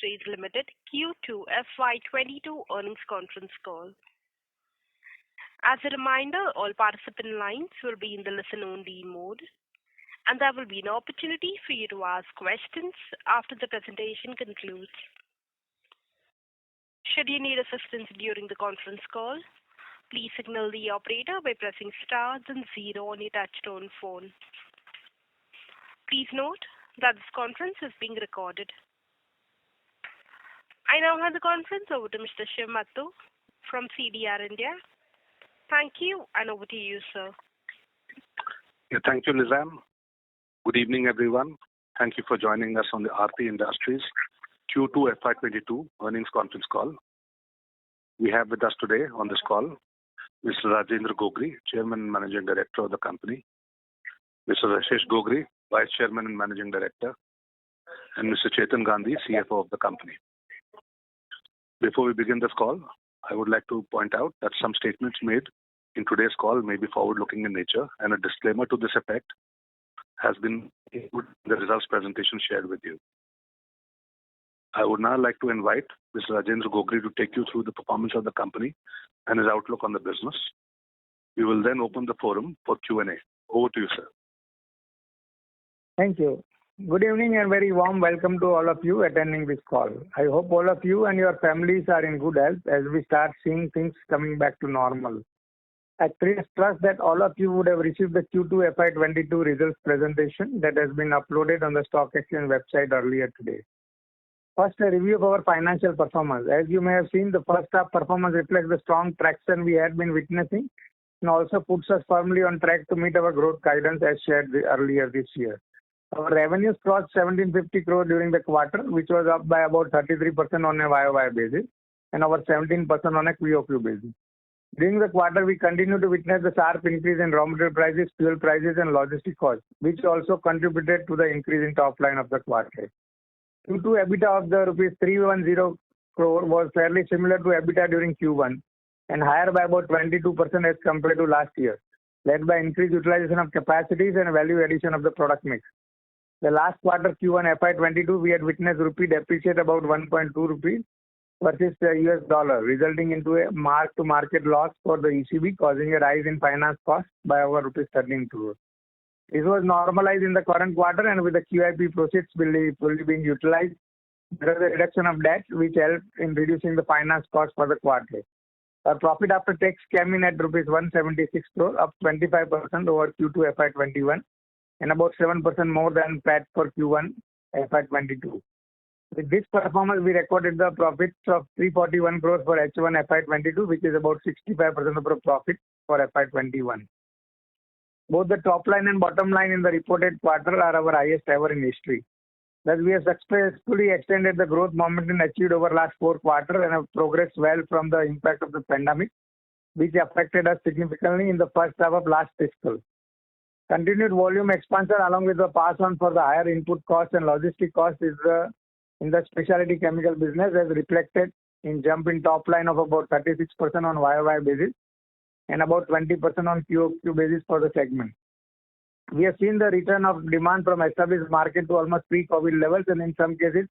Industries Limited Q2 FY22 earnings conference call. As a reminder, all participant lines will be in the listen-only mode, and there will be an opportunity for you to ask questions after the presentation concludes. Should you need assistance during the conference call, please signal the operator by pressing star then 0 on your touchtone phone. Please note that this conference is being recorded. I now hand the conference over to Mr. Shiv Mattu from CDR India. Thank you, and over to you, sir. Thank you, Nizam. Good evening, everyone. Thank you for joining us on the Aarti Industries Q2 FY22 earnings conference call. We have with us today on this call Mr. Rajendra Gogri, Chairman and Managing Director of the company, Mr. Rashesh Gogri, Vice Chairman and Managing Director, and Mr. Chetan Gandhi, CFO of the company. Before we begin this call, I would like to point out that some statements made in today's call may be forward-looking in nature, and a disclaimer to this effect has been included in the results presentation shared with you. I would now like to invite Mr. Rajendra Gogri to take you through the performance of the company and his outlook on the business. We will then open the forum for Q&A. Over to you, sir. Thank you. Good evening and very warm welcome to all of you attending this call. I hope all of you and your families are in good health as we start seeing things coming back to normal. I trust that all of you would have received the Q2 FY22 results presentation that has been uploaded on the stock exchange website earlier today. First, a review of our financial performance. As you may have seen, the first half performance reflects the strong traction we had been witnessing and also puts us firmly on track to meet our growth guidance as shared earlier this year. Our revenues crossed 1750 crore during the quarter, which was up by about 33% on a YOY basis and over 17% on a QOQ basis. During the quarter, we continued to witness the sharp increase in raw material prices, fuel prices, and logistic costs, which also contributed to the increase in top line of the quarter. Q2 EBITDA of the rupees 310 crore was fairly similar to EBITDA during Q1 and higher by about 22% as compared to last year, led by increased utilization of capacities and value addition of the product mix. The last quarter Q1 FY22, we had witnessed rupee depreciate about 1.2 rupees versus the US dollar, resulting into a mark-to-market loss for the ECB, causing a rise in finance costs by over rupees 13 crore. This was normalized in the current quarter, and with the QIP proceeds fully being utilized, there is a reduction of debt which helped in reducing the finance cost for the quarter. Our profit after tax came in at rupees 176 crore, up 25% over Q2 FY21 and about 7% more than PAT for Q1 FY22. With this performance, we recorded the profits of 341 crore for H1 FY22, which is about 65% of our profit for FY21. Both the top line and bottom line in the reported quarter are our highest ever in history. Thus, we have successfully extended the growth momentum achieved over last 4 quarters and have progressed well from the impact of the pandemic, which affected us significantly in the first half of last fiscal. Continued volume expansion along with the pass on for the higher input costs and logistic costs in the specialty chemical business has reflected in jump in top line of about 36% on YOY basis and about 20% on QOQ basis for the segment. We have seen the return of demand from established market to almost pre-COVID levels, and in some cases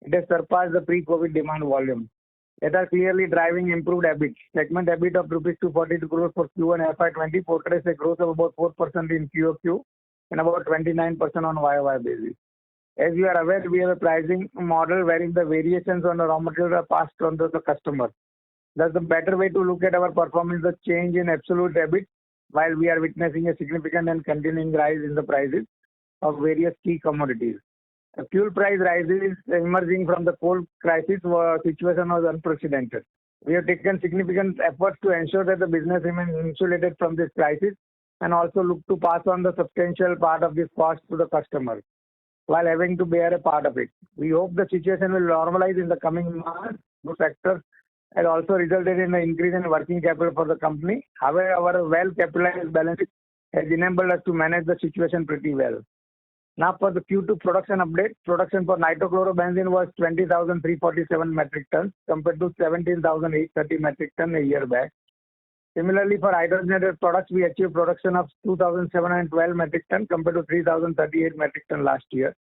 it has surpassed the pre-COVID demand volume. That are clearly driving improved EBIT. Segment EBIT of rupees 242 crore for Q1 FY20 portrays a growth of about 4% in QOQ and about 29% on YOY basis. As you are aware, we have a pricing model wherein the variations on the raw material are passed on to the customer. Thus, the better way to look at our performance is the change in absolute EBIT while we are witnessing a significant and continuing rise in the prices of various key commodities. The fuel price rises emerging from the coal crisis situation was unprecedented. We have taken significant efforts to ensure that the business remains insulated from this crisis and also look to pass on the substantial part of this cost to the customer while having to bear a part of it. We hope the situation will normalize in the coming months. Those factors has also resulted in an increase in working capital for the company. However, our well-capitalized balance sheet has enabled us to manage the situation pretty well. Now for the Q2 production update, production for nitrochlorobenzene was 20,347 metric tons compared to 17,830 metric tons a year back. Similarly, for hydrogenated products, we achieved production of 2,712 metric tons compared to 3,038 metric tons last year.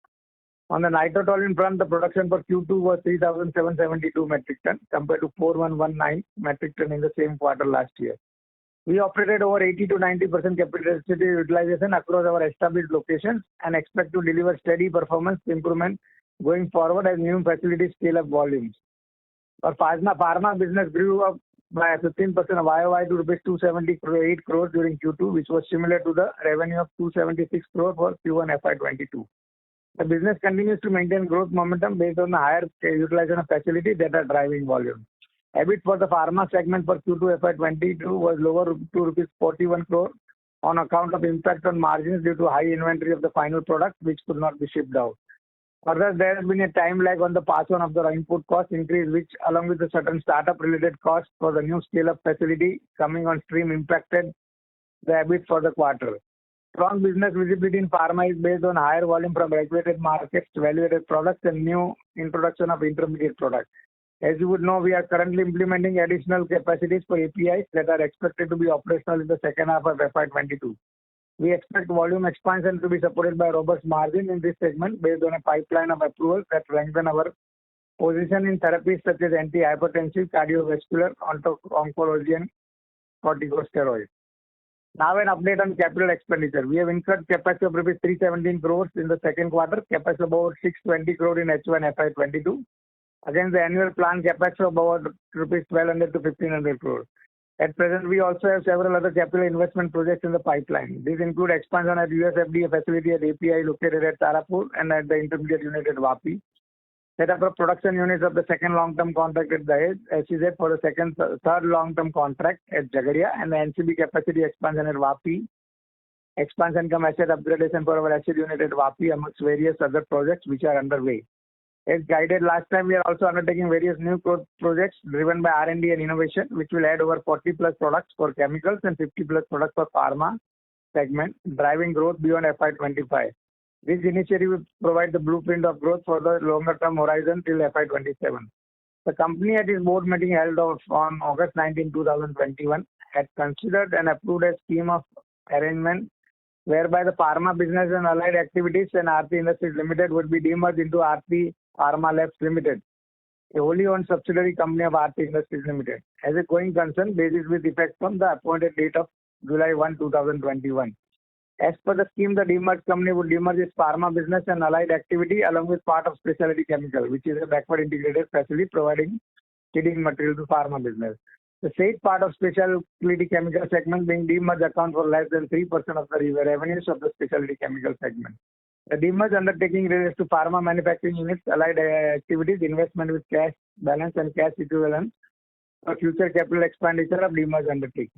On the nitrotoluene front, the production for Q2 was 3,772 metric ton compared to 4,119 metric ton in the same quarter last year. We operated over 80 to 90% capacity utilization across our established locations and expect to deliver steady performance improvement going forward as new facilities scale up volumes. Our pharma business grew up by 15% YOY to rupees 278 crores during Q2, which was similar to the revenue of 276 crores for Q1 FY22. The business continues to maintain growth momentum based on the higher utilization of facilities that are driving volume. EBIT for the pharma segment for Q2 FY22 was lower to rupees 41 crore on account of impact on margins due to high inventory of the final product which could not be shipped out. Further, there has been a time lag on the pass on of the input cost increase, which along with the certain startup related costs for the new scale up facility coming on stream impacted the EBIT for the quarter. Strong business visibility in pharma is based on higher volume from regulated markets, value-added products, and new introduction of intermediate products. As you would know, we are currently implementing additional capacities for APIs that are expected to be operational in the second half of FY22. We expect volume expansion to be supported by robust margin in this segment based on a pipeline of approvals that strengthen our position in therapies such as anti-hypertensive, cardiovascular, oncology, and corticosteroids. Now an update on capital expenditure. We have incurred CapEx of rupees 317 crores in the second quarter, CapEx of about 620 crores in H1 FY22, against the annual planned CapEx of about rupees 1200 to 1500 crores. At present, we also have several other capital investment projects in the pipeline. These include expansion at US FDA facility at API located at Tarapur and at the intermediate unit at Vapi. Set up of production units of the second long-term contract at Dahej, SEZ for the third long-term contract at Jagadia, and the NCB capacity expansion at Vapi. Expansion cum asset upgradation for our acid unit at Vapi amongst various other projects which are underway. As guided last time, we are also undertaking various new projects driven by R&D and innovation, which will add over 40 plus products for chemicals and 50 plus products for pharma segment, driving growth beyond FY25. This initiative will provide the blueprint of growth for the longer term horizon till FY27. The company at its board meeting held on August 19, 2021 had considered and approved a scheme of arrangement whereby the pharma business and allied activities and Aarti Industries Limited would be demerged into Aarti Pharma Labs Limited, a wholly owned subsidiary company of Aarti Industries Limited, as a going concern basis with effect from the appointed date of July 1, 2021. As per the scheme, the demerged company would demerge its pharma business and allied activity along with part of specialty chemical, which is a backward integrated facility providing feeding material to pharma business. The said part of specialty chemical segment being demerged account for less than 3% of the revenues of the specialty chemical segment. The demerged undertaking relates to pharma manufacturing units, allied activities, investment with cash balance and cash equivalent for future capital expenditure of demerged undertaking.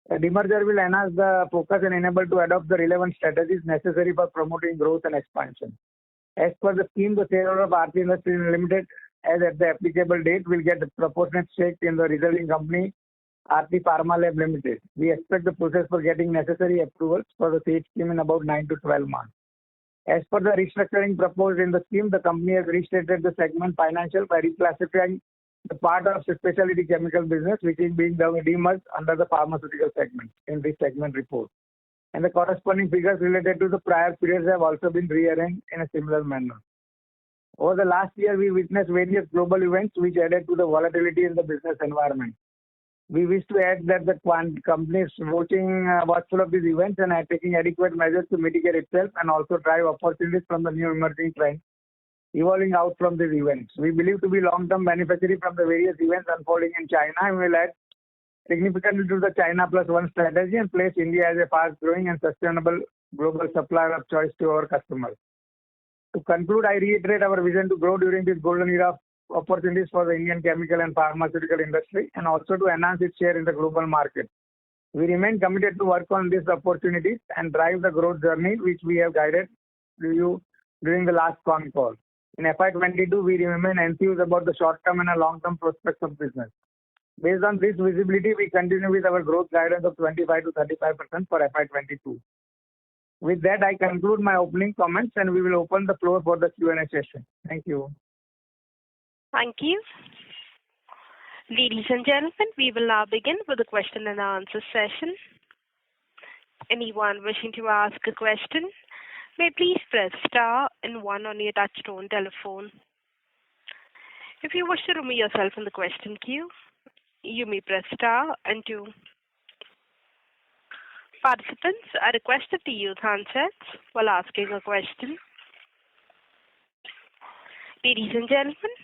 The demerger will enhance the focus and enable to adopt the relevant strategies necessary for promoting growth and expansion. As per the scheme, the shareholder of Aarti Industries Limited, as at the applicable date, will get a proportionate stake in the resulting company, Aarti Pharma Lab Limited. We expect the process for getting necessary approvals for the said scheme in about 9 to 12 months. As per the restructuring proposed in the scheme, the company has restated the segment financial by reclassifying the part of the specialty chemical business which is being demerged under the pharmaceutical segment in this segment report. And the corresponding figures related to the prior periods have also been rearranged in a similar manner. Over the last year, we witnessed various global events which added to the volatility in the business environment. We wish to add that the company is watchful of these events and are taking adequate measures to mitigate itself and also drive opportunities from the new emerging trends evolving out from these events. We believe to be long-term beneficiary from the various events unfolding in China and will add significantly to the China Plus One strategy and place India as a fast-growing and sustainable global supplier of choice to our customers. To conclude, I reiterate our vision to grow during this golden era of opportunities for the Indian chemical and pharmaceutical industry and also to enhance its share in the global market. We remain committed to work on these opportunities and drive the growth journey which we have guided to you during the last con call. In FY22, we remain enthused about the short-term and long-term prospects of business. Based on this visibility, we continue with our growth guidance of 25 to 35% for FY22. With that, I conclude my opening comments and we will open the floor for the Q&A session. Thank you. Thank you. Ladies and gentlemen, we will now begin with the question and answer session. Anyone wishing to ask a question may please press star and one on your touchtone telephone. If you wish to remove yourself from the question queue, you may press star and two. Participants are requested to use handsets while asking a question. Ladies and gentlemen,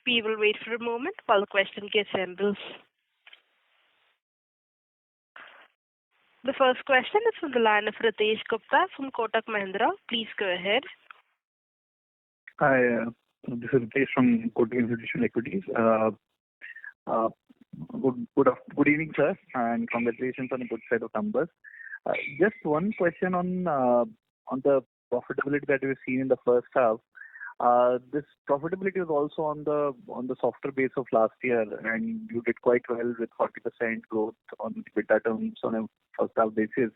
we will wait for a moment while the question queue assembles. The first question is from the line of Ritesh Gupta from Kotak Mahindra. Please go ahead. Hi, this is Ritesh from Kotak Institutional Equities. Good evening, sir, and congratulations on a good set of numbers. Just one question on the profitability that we've seen in the first half. This profitability was also on the softer base of last year, and you did quite well with 40% growth on EBITDA terms on a first half basis.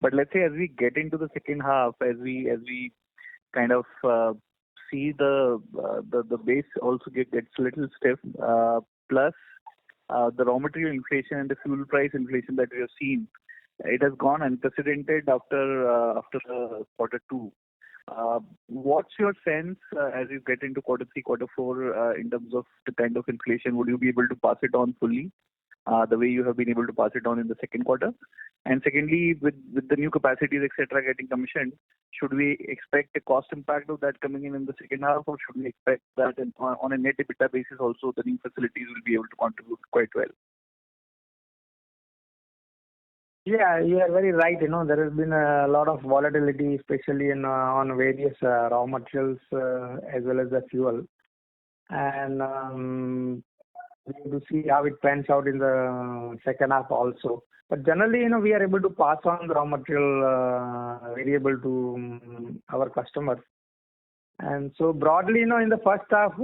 But let's say as we get into the second half, as we kind of see the base also gets a little stiff, plus the raw material inflation and the fuel price inflation that we have seen, it has gone unprecedented after the quarter two. What's your sense as you get into quarter three, quarter four in terms of the kind of inflation? Would you be able to pass it on fully the way you have been able to pass it on in the second quarter? And secondly, with the new capacities, etc., getting commissioned, should we expect a cost impact of that coming in the second half, or should we expect that on a net EBITDA basis also the new facilities will be able to contribute quite well? Yeah, you are very right. There has been a lot of volatility, especially on various raw materials as well as the fuel. And we have to see how it pans out in the second half also. But generally, we are able to pass on the raw material variable to our customers. And so broadly, in the first half,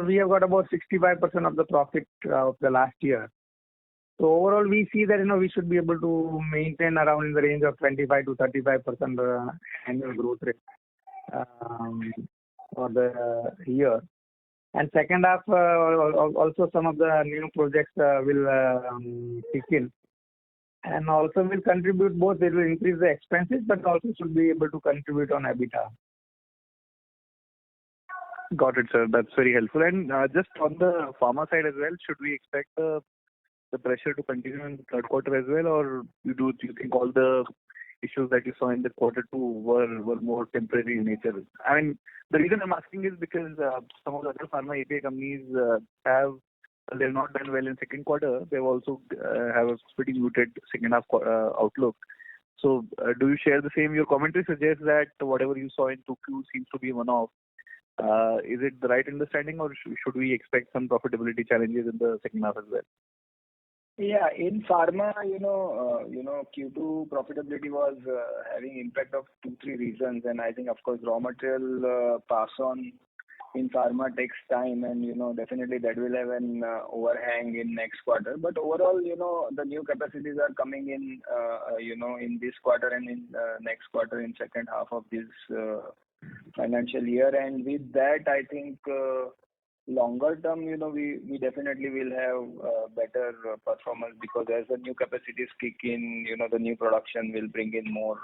we have got about 65% of the profit of the last year. So overall, we see that we should be able to maintain around in the range of 25 to 35% annual growth rate for the year. And second half, also some of the new projects will kick in, and also will contribute both. It will increase the expenses, but also should be able to contribute on EBITDA. Got it, sir. That's very helpful. And just on the pharma side as well, should we expect the pressure to continue in the third quarter as well, or do you think all the issues that you saw in the quarter two were more temporary in nature? I mean, the reason I'm asking is because some of the other pharma API companies they've not done well in second quarter. They've also have a pretty muted second half outlook. So do you share the same? Your commentary suggests that whatever you saw in 2Q seems to be one-off. Is it the right understanding, or should we expect some profitability challenges in the second half as well? Yeah, in pharma, Q2 profitability was having impact of 2-3 reasons, and I think of course raw material pass on in pharma takes time, and definitely that will have an overhang in next quarter. But overall, the new capacities are coming in, in this quarter and in next quarter, in second half of this financial year, and with that, I think. Longer term, we definitely will have better performance, because as the new capacities kick in, the new production will bring in more,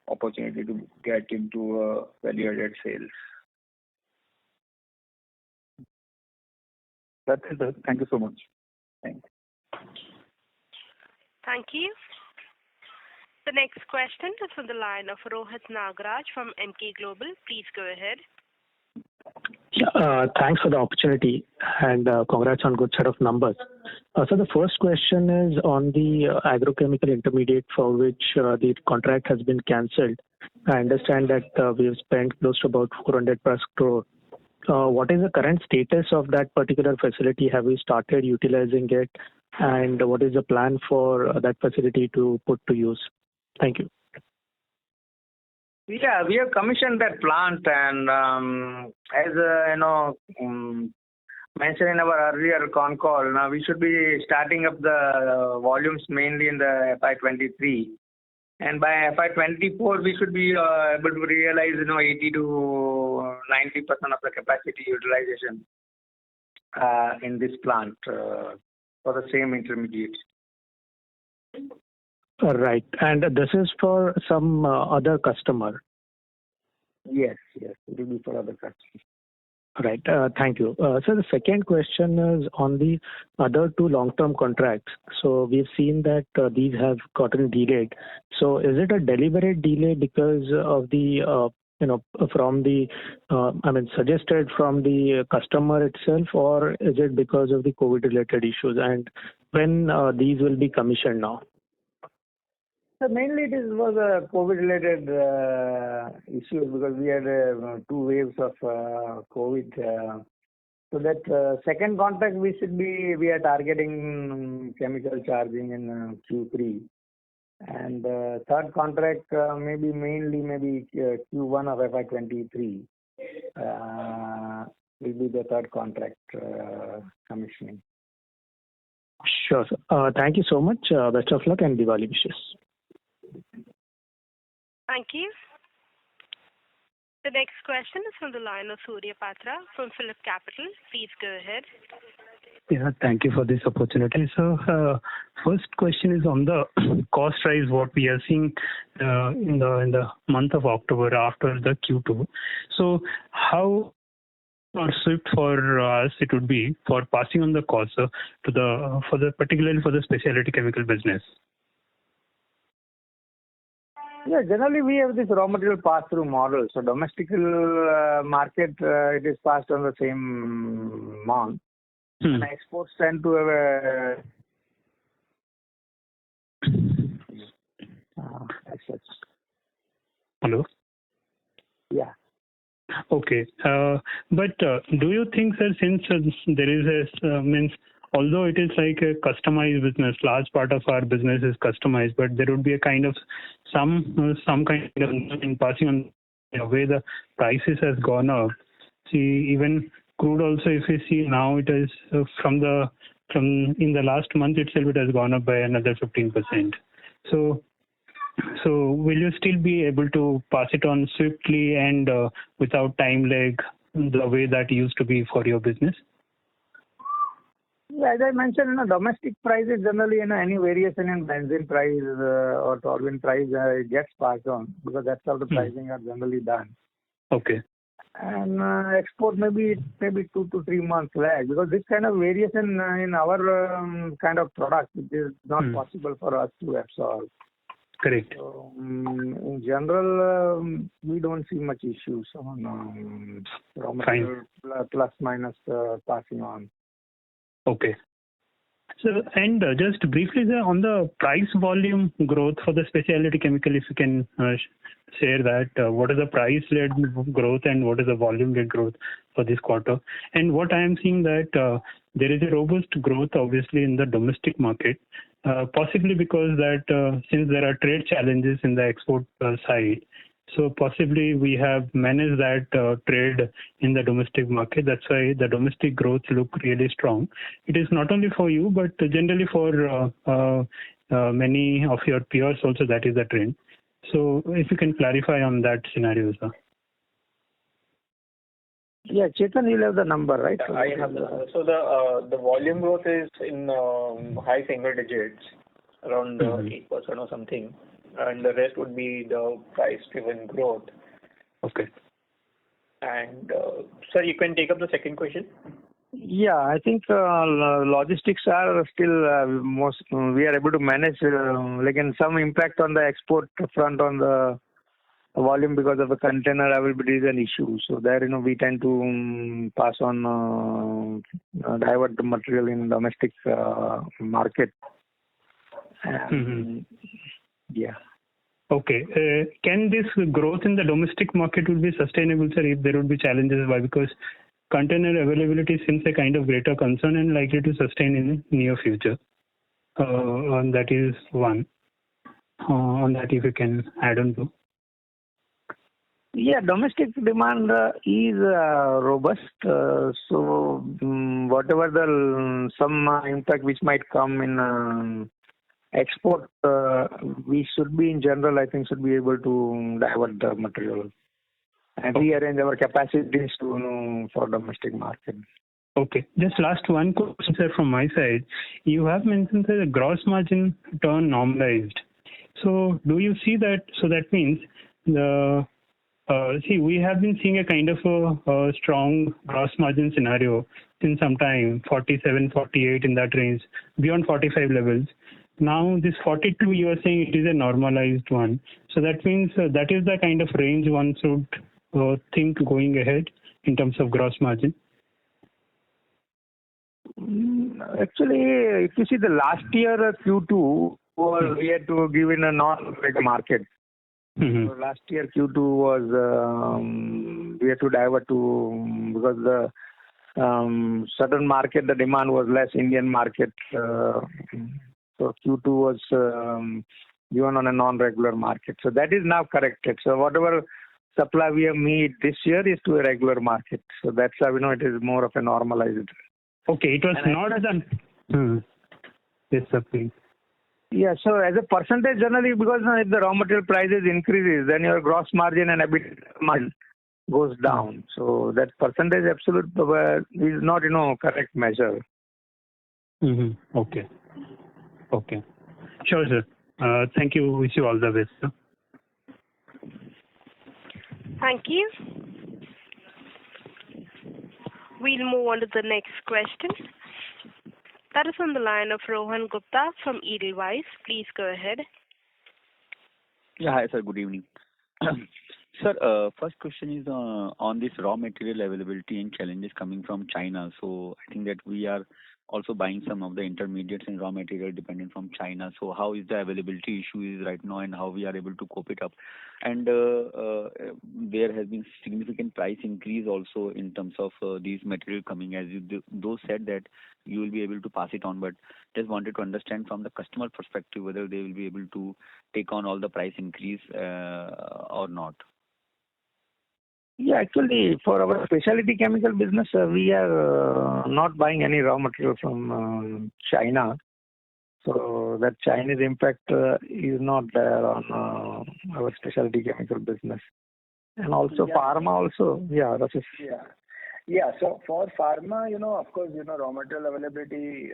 opportunity to get into value-added sales. That's it. Thank you so much. Thanks. Thank you. The next question is from the line of Rohit Nagraj from Emkay Global. Please go ahead. Yeah, thanks for the opportunity, and congrats on good set of numbers. So the first question is on the agrochemical intermediate for which the contract has been cancelled. I understand that we have spent close to about 400 plus crore. What is the current status of that particular facility? Have we started utilizing it? And what is the plan for that facility to put to use? Thank you. Yeah, we have commissioned that plant, and as mentioned in our earlier con call, now we should be starting up the volumes mainly in the FY23, and by FY24 we should be able to realize 80 to 90% of the capacity utilization in this plant for the same intermediates. Right. And this is for some other customer. Yes, it will be for other customers. Right. Thank you. So the second question is on the other two long-term contracts. So we've seen that these have gotten delayed. So is it a deliberate delay because of the from the suggested from the customer itself, or is it because of the COVID-related issues? And when these will be commissioned now? So mainly it was a COVID-related issue because we had 2 waves of COVID. So that second contract we are targeting chemical charging in Q3, and third contract maybe Q1 of FY23 will be the third contract commissioning. Sure, sir. Thank you so much. Best of luck and Diwali wishes. Thank you. The next question is from the line of Surya Patra from Phillip Capital. Please go ahead. Yeah, thank you for this opportunity. So, first question is on the cost rise. What we are seeing in the month of October after the Q2. So, how swift for us it would be for passing on the cost particularly for the specialty chemical business? Yeah, generally we have this raw material pass-through model. So domestic market, it is passed on the same month. And exports tend to have as such. Hello? Yeah. Okay. But do you think, sir, since there is although it is like a customized business, large part of our business is customized, but there would be a kind of some kind of in passing on the way the prices has gone up. See, even crude also, if you see now, it is from in the last month itself, it has gone up by another 15%. So will you still be able to pass it on swiftly and without time lag the way that used to be for your business? Yeah, as I mentioned, domestic prices generally, any variation in benzene price or toluene price it gets passed on because that's how the pricing are generally done. Okay. And export maybe 2 to 3 months lag because this kind of variation in our kind of product it is not possible for us to absorb. Correct. So, in general, we don't see much issues on raw material plus minus passing on. Okay. So, and just briefly, sir, on the price volume growth for the specialty chemical, if you can share that, what is the price-led growth and what is the volume-led growth for this quarter? And what I am seeing that there is a robust growth, obviously, in the domestic market, possibly because that since there are trade challenges in the export side, so possibly we have managed that trade in the domestic market. That's why the domestic growth look really strong. It is not only for you, but generally for many of your peers also that is the trend. So if you can clarify on that scenario, sir. Yeah, Chetan, you'll have the number, right? I have the number. So the volume growth is in high single digits, around 8% or something. And the rest would be the price-driven growth. Okay. And sir, you can take up the second question. Yeah, I think logistics are still we are able to manage some impact on the export front on the volume because of the container availability is an issue. So there, we tend to pass on divert the material in domestic market. And, yeah. Okay. Can this growth in the domestic market will be sustainable, sir, if there would be challenges? Why? Because container availability seems a kind of greater concern and likely to sustain in the near future. And that is one. On that, if you can add on to. Yeah, domestic demand is robust. So whatever some impact which might come in export, we should be in general, I think, should be able to divert the material and rearrange our capacities for domestic market. Okay. Just last one question, sir, from my side. You have mentioned that the gross margin turn normalized. So do you see that? So that means we have been seeing a kind of a strong gross margin scenario in some time, 47, 48 in that range, beyond 45 levels. Now this 42, you are saying it is a normalized one. So that means that is the kind of range one should think going ahead in terms of gross margin. Actually, if you see the last year Q2 was we had to give in a non-reg market. Mm-hmm. So last year Q2 was we had to divert to because the certain market the demand was less Indian market. So Q2 was given on a non-regular market. So that is now corrected. So whatever supply we have made this year is to a regular market. So that's how it is more of a normalized. Okay, it was not done. Yes, sir, please. Yeah, so as a percentage generally, because if the raw material prices increases, then your gross margin and EBITDA margin goes down. So that percentage absolute is not correct measure. Mm-hmm. Okay. Sure, sir. Thank you. Wish you all the best, sir. Thank you. We'll move on to the next question. That is on the line of Rohan Gupta from Edelweiss. Please go ahead. Yeah, hi, sir. Good evening. Sir, first question is on this raw material availability and challenges coming from China. So I think that we are also buying some of the intermediates and raw material dependent from China. So how is the availability issue is right now and how we are able to cope it up? And there has been significant price increase also in terms of these material coming, as you those said that you will be able to pass it on, but just wanted to understand from the customer perspective whether they will be able to take on all the price increase or not. Yeah, actually, for our specialty chemical business, we are not buying any raw material from China. So that Chinese impact is not there on our specialty chemical business. And also pharma also. Yeah, Rashish. Yeah. So for pharma, of course, raw material availability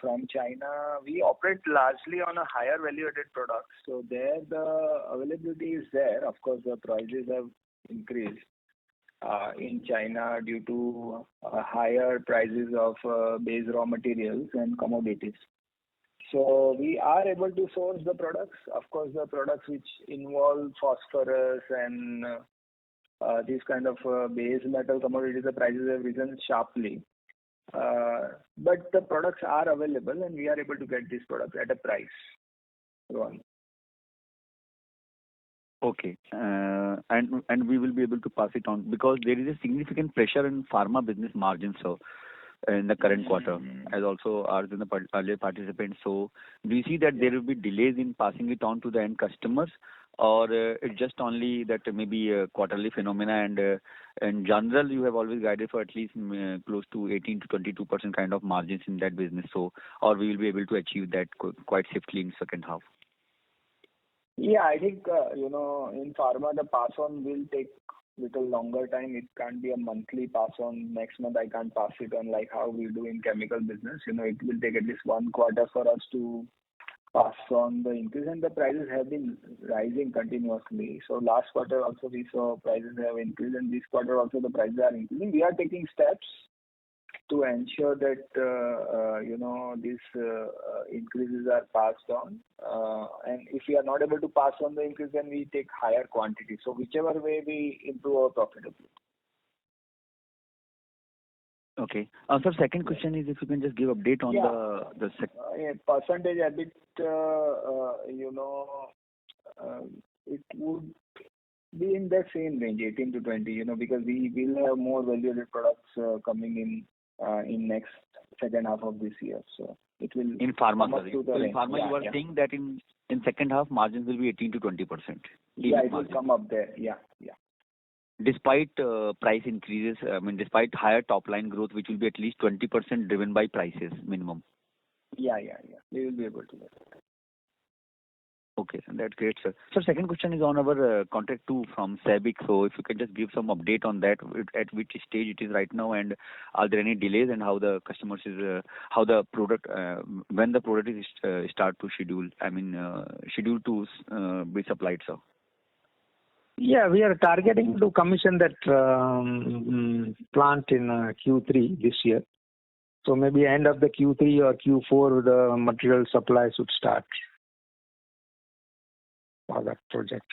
from China, we operate largely on a higher value-added product. So there the availability is there. Of course, the prices have increased in China due to higher prices of base raw materials and commodities. So we are able to source the products. Of course, the products which involve phosphorus and these kind of base metal commodities, the prices have risen sharply. But the products are available and we are able to get these products at a price. Okay. And we will be able to pass it on because there is a significant pressure in pharma business margins in the current quarter, as also ours in the earlier participants. So do you see that there will be delays in passing it on to the end customers, or it's just only that maybe a quarterly phenomena, and in general you have always guided for at least close to 18 to 22% kind of margins in that business, so or we will be able to achieve that quite swiftly in second half? Yeah, I think, in pharma, the pass on will take little longer time. It can't be a monthly pass on. Next month I can't pass it on like how we do in chemical business. It will take at least 1 quarter for us to pass on the increase, and the prices have been rising continuously. So last quarter also we saw prices have increased, and this quarter also the prices are increasing. We are taking steps to ensure that these increases are passed on, and if we are not able to pass on the increase, then we take higher quantity. So whichever way we improve our profitability. Okay. Sir, second question is if you can just give update on the percentage EBIT. It would be in the same range, 18 to 20. Because we will have more value-added products coming in next second half of this year. So it will in pharma. Sorry. So in pharma, you are saying that in second half margins will be 18 to 20%. Yeah, it will come up there. Yeah. Despite price increases, despite higher top line growth, which will be at least 20% driven by prices minimum. Yeah. We will be able to do that. Okay, so that's great, sir. So second question is on our contract 2 from SABIC. So if you can just give some update on that, at which stage it is right now, and are there any delays, and how the customers is, how the product, when the product is start to schedule, scheduled to be supplied, sir? Yeah, we are targeting to commission that plant in Q3 this year. So maybe end of the Q3 or Q4, the material supply should start for that project.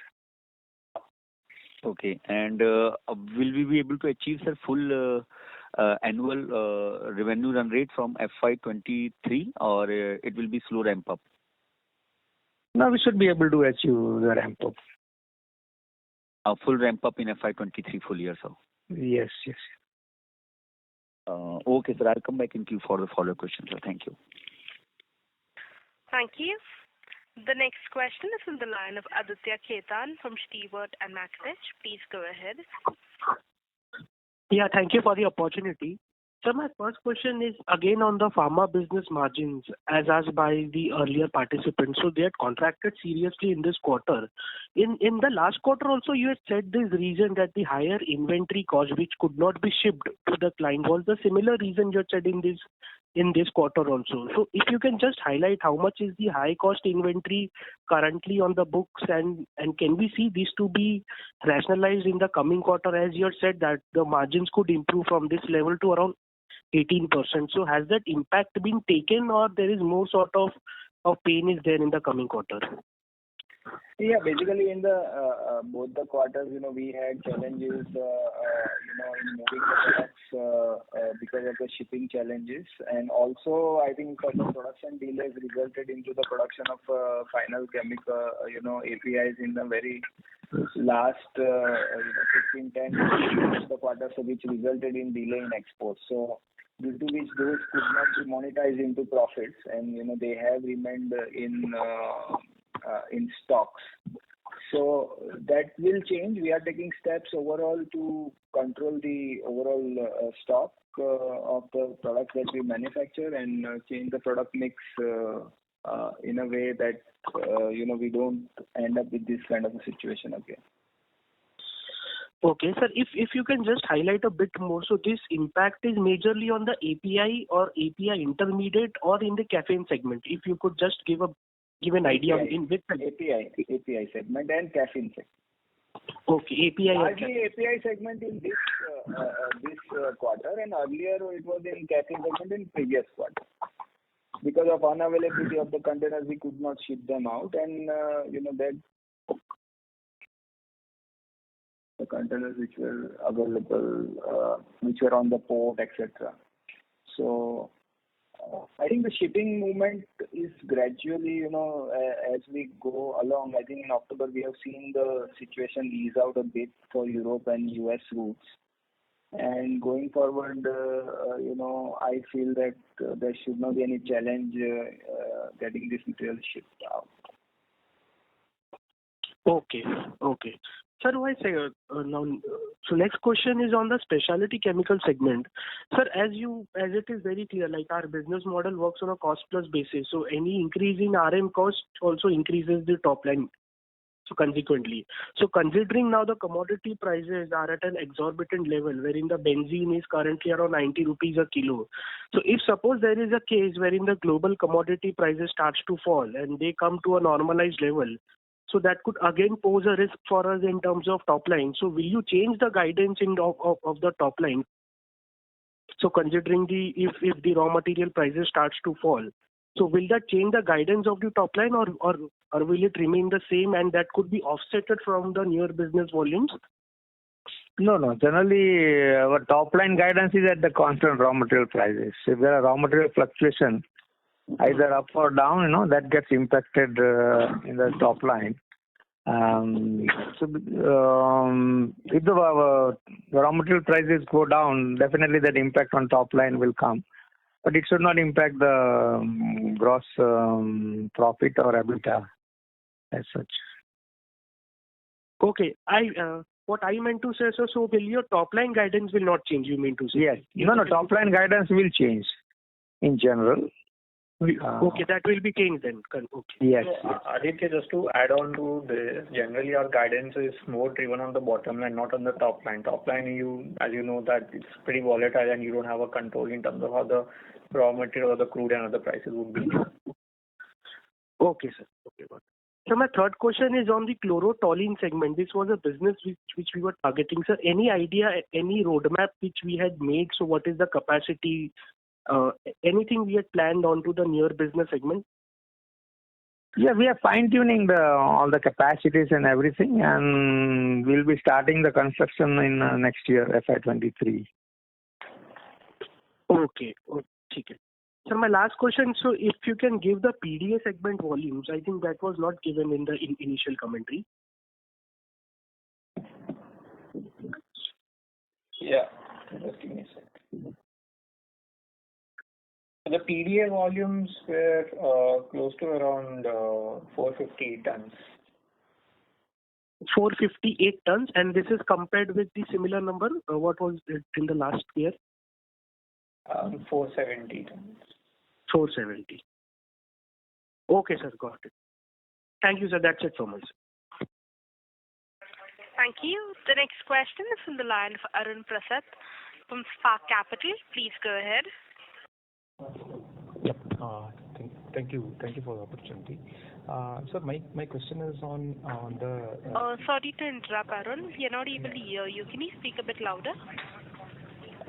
Okay, and will we be able to achieve, sir, full annual revenue run rate from FY23, or it will be slow ramp up? No, we should be able to achieve the ramp up. Full ramp up in FY23 full year, sir? Yes. Okay, sir. I'll come back in queue for the follow-up question, sir. Thank you. Thank you. The next question is from the line of Aditya Khetan from Stewart and Mackerich. Please go ahead. Yeah, thank you for the opportunity. So my first question is again on the pharma business margins, as asked by the earlier participants. So they had contracted seriously in this quarter. In the last quarter also, you had said this reason that the higher inventory cost, which could not be shipped to the client, was the similar reason you had said in this quarter also. So if you can just highlight how much is the high cost inventory currently on the books, and can we see this to be rationalized in the coming quarter, as you had said that the margins could improve from this level to around 18%. So has that impact been taken, or there is more sort of pain is there in the coming quarter? Yeah, basically in the both the quarters, we had challenges, in moving the products because of the shipping challenges, and also I think certain production delays resulted into the production of final chemical, APIs in the very last 15-10 of the quarter, so which resulted in delay in exports. So due to which those could not be monetized into profits, and they have remained in stocks. So that will change. We are taking steps overall to control the overall stock of the products that we manufacture and change the product mix in a way that we don't end up with this kind of a situation again. Okay, sir. If you can just highlight a bit more, so this impact is majorly on the API or API intermediate or in the caffeine segment. If you could just give an idea in which API segment and caffeine segment. Okay, API. Largely API segment in this quarter, and earlier it was in caffeine segment in previous quarter. Because of unavailability of the containers, we could not ship them out, and that the containers which were available, which were on the port, etc. So I think the shipping movement is gradually, as we go along. I think in October we have seen the situation ease out a bit for Europe and US routes. And going forward, I feel that there should not be any challenge getting this material shipped out. Okay. Sir, now, so next question is on the specialty chemical segment. Sir, as it is very clear, like our business model works on a cost plus basis. So any increase in RM cost also increases the top line. So consequently, considering now the commodity prices are at an exorbitant level, wherein the benzene is currently around 90 rupees a kilo. So if suppose there is a case wherein the global commodity prices starts to fall and they come to a normalized level, so that could again pose a risk for us in terms of top line. So will you change the guidance of the top line? So considering if the raw material prices starts to fall, so will that change the guidance of the top line, or will it remain the same and that could be offsetted from the newer business volumes? No. Generally, our top line guidance is at the constant raw material prices. If there are raw material fluctuation, either up or down, that gets impacted in the top line. If the raw material prices go down, definitely that impact on top line will come. But it should not impact the gross profit or EBITDA as such. Okay. What I meant to say, so will your top line guidance will not change, you mean to say? Yes. No, top line guidance will change in general. Okay, that will be changed then. Okay. Yes. Aditya, just to add on to this, generally our guidance is more driven on the bottom line, not on the top line. Top line, as you know, that it's pretty volatile and you don't have a control in terms of how the raw material or the crude and other prices would be. Okay, sir. Okay, got it. So my third question is on the chlorotoluene segment. This was a business which we were targeting. Sir, any idea, any roadmap which we had made? So what is the capacity? Anything we had planned onto the near business segment? Yeah, we are fine-tuning all the capacities and everything, and we'll be starting the construction in next year, FY23. Okay. Okay. Sir, my last question, so if you can give the PDA segment volumes, I think that was not given in the initial commentary. Yeah, just give me a second. The PDA volumes were close to around 458 tons. 458 tons, and this is compared with the similar number. What was it in the last year? 470 tons. 470. Okay, sir, got it. Thank you, sir. That's it from us. Thank you. The next question is from the line of Arun Prasad from Spark Capital. Please go ahead. Yep. Thank you for the opportunity. Sir, my question is on the. Sorry to interrupt, Arun. We are not able to hear you. Can you speak a bit louder?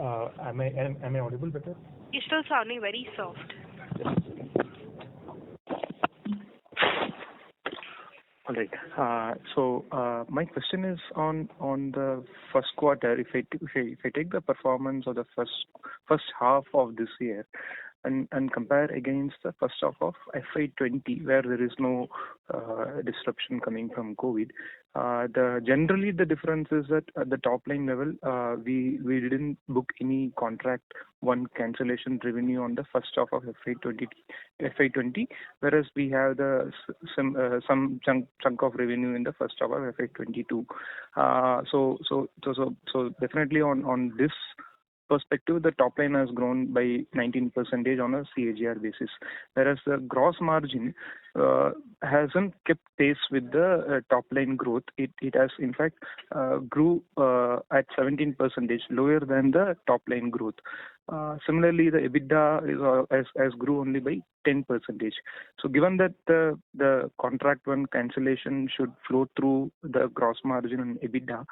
Am I audible better? You're still sounding very soft. All right. So my question is on the first quarter. If I take the performance of the first half of this year and compare against the first half of FY20, where there is no disruption coming from COVID, generally the difference is that at the top line level, we didn't book any contract one cancellation revenue on the first half of FY20, whereas we have some chunk of revenue in the first half of FY22. So definitely on this perspective, the top line has grown by 19% on a CAGR basis, whereas the gross margin hasn't kept pace with the top line growth. It has in fact grew at 17%, lower than the top line growth. Similarly, the EBITDA has grew only by 10%. So given that the contract one cancellation should flow through the gross margin and EBITDA,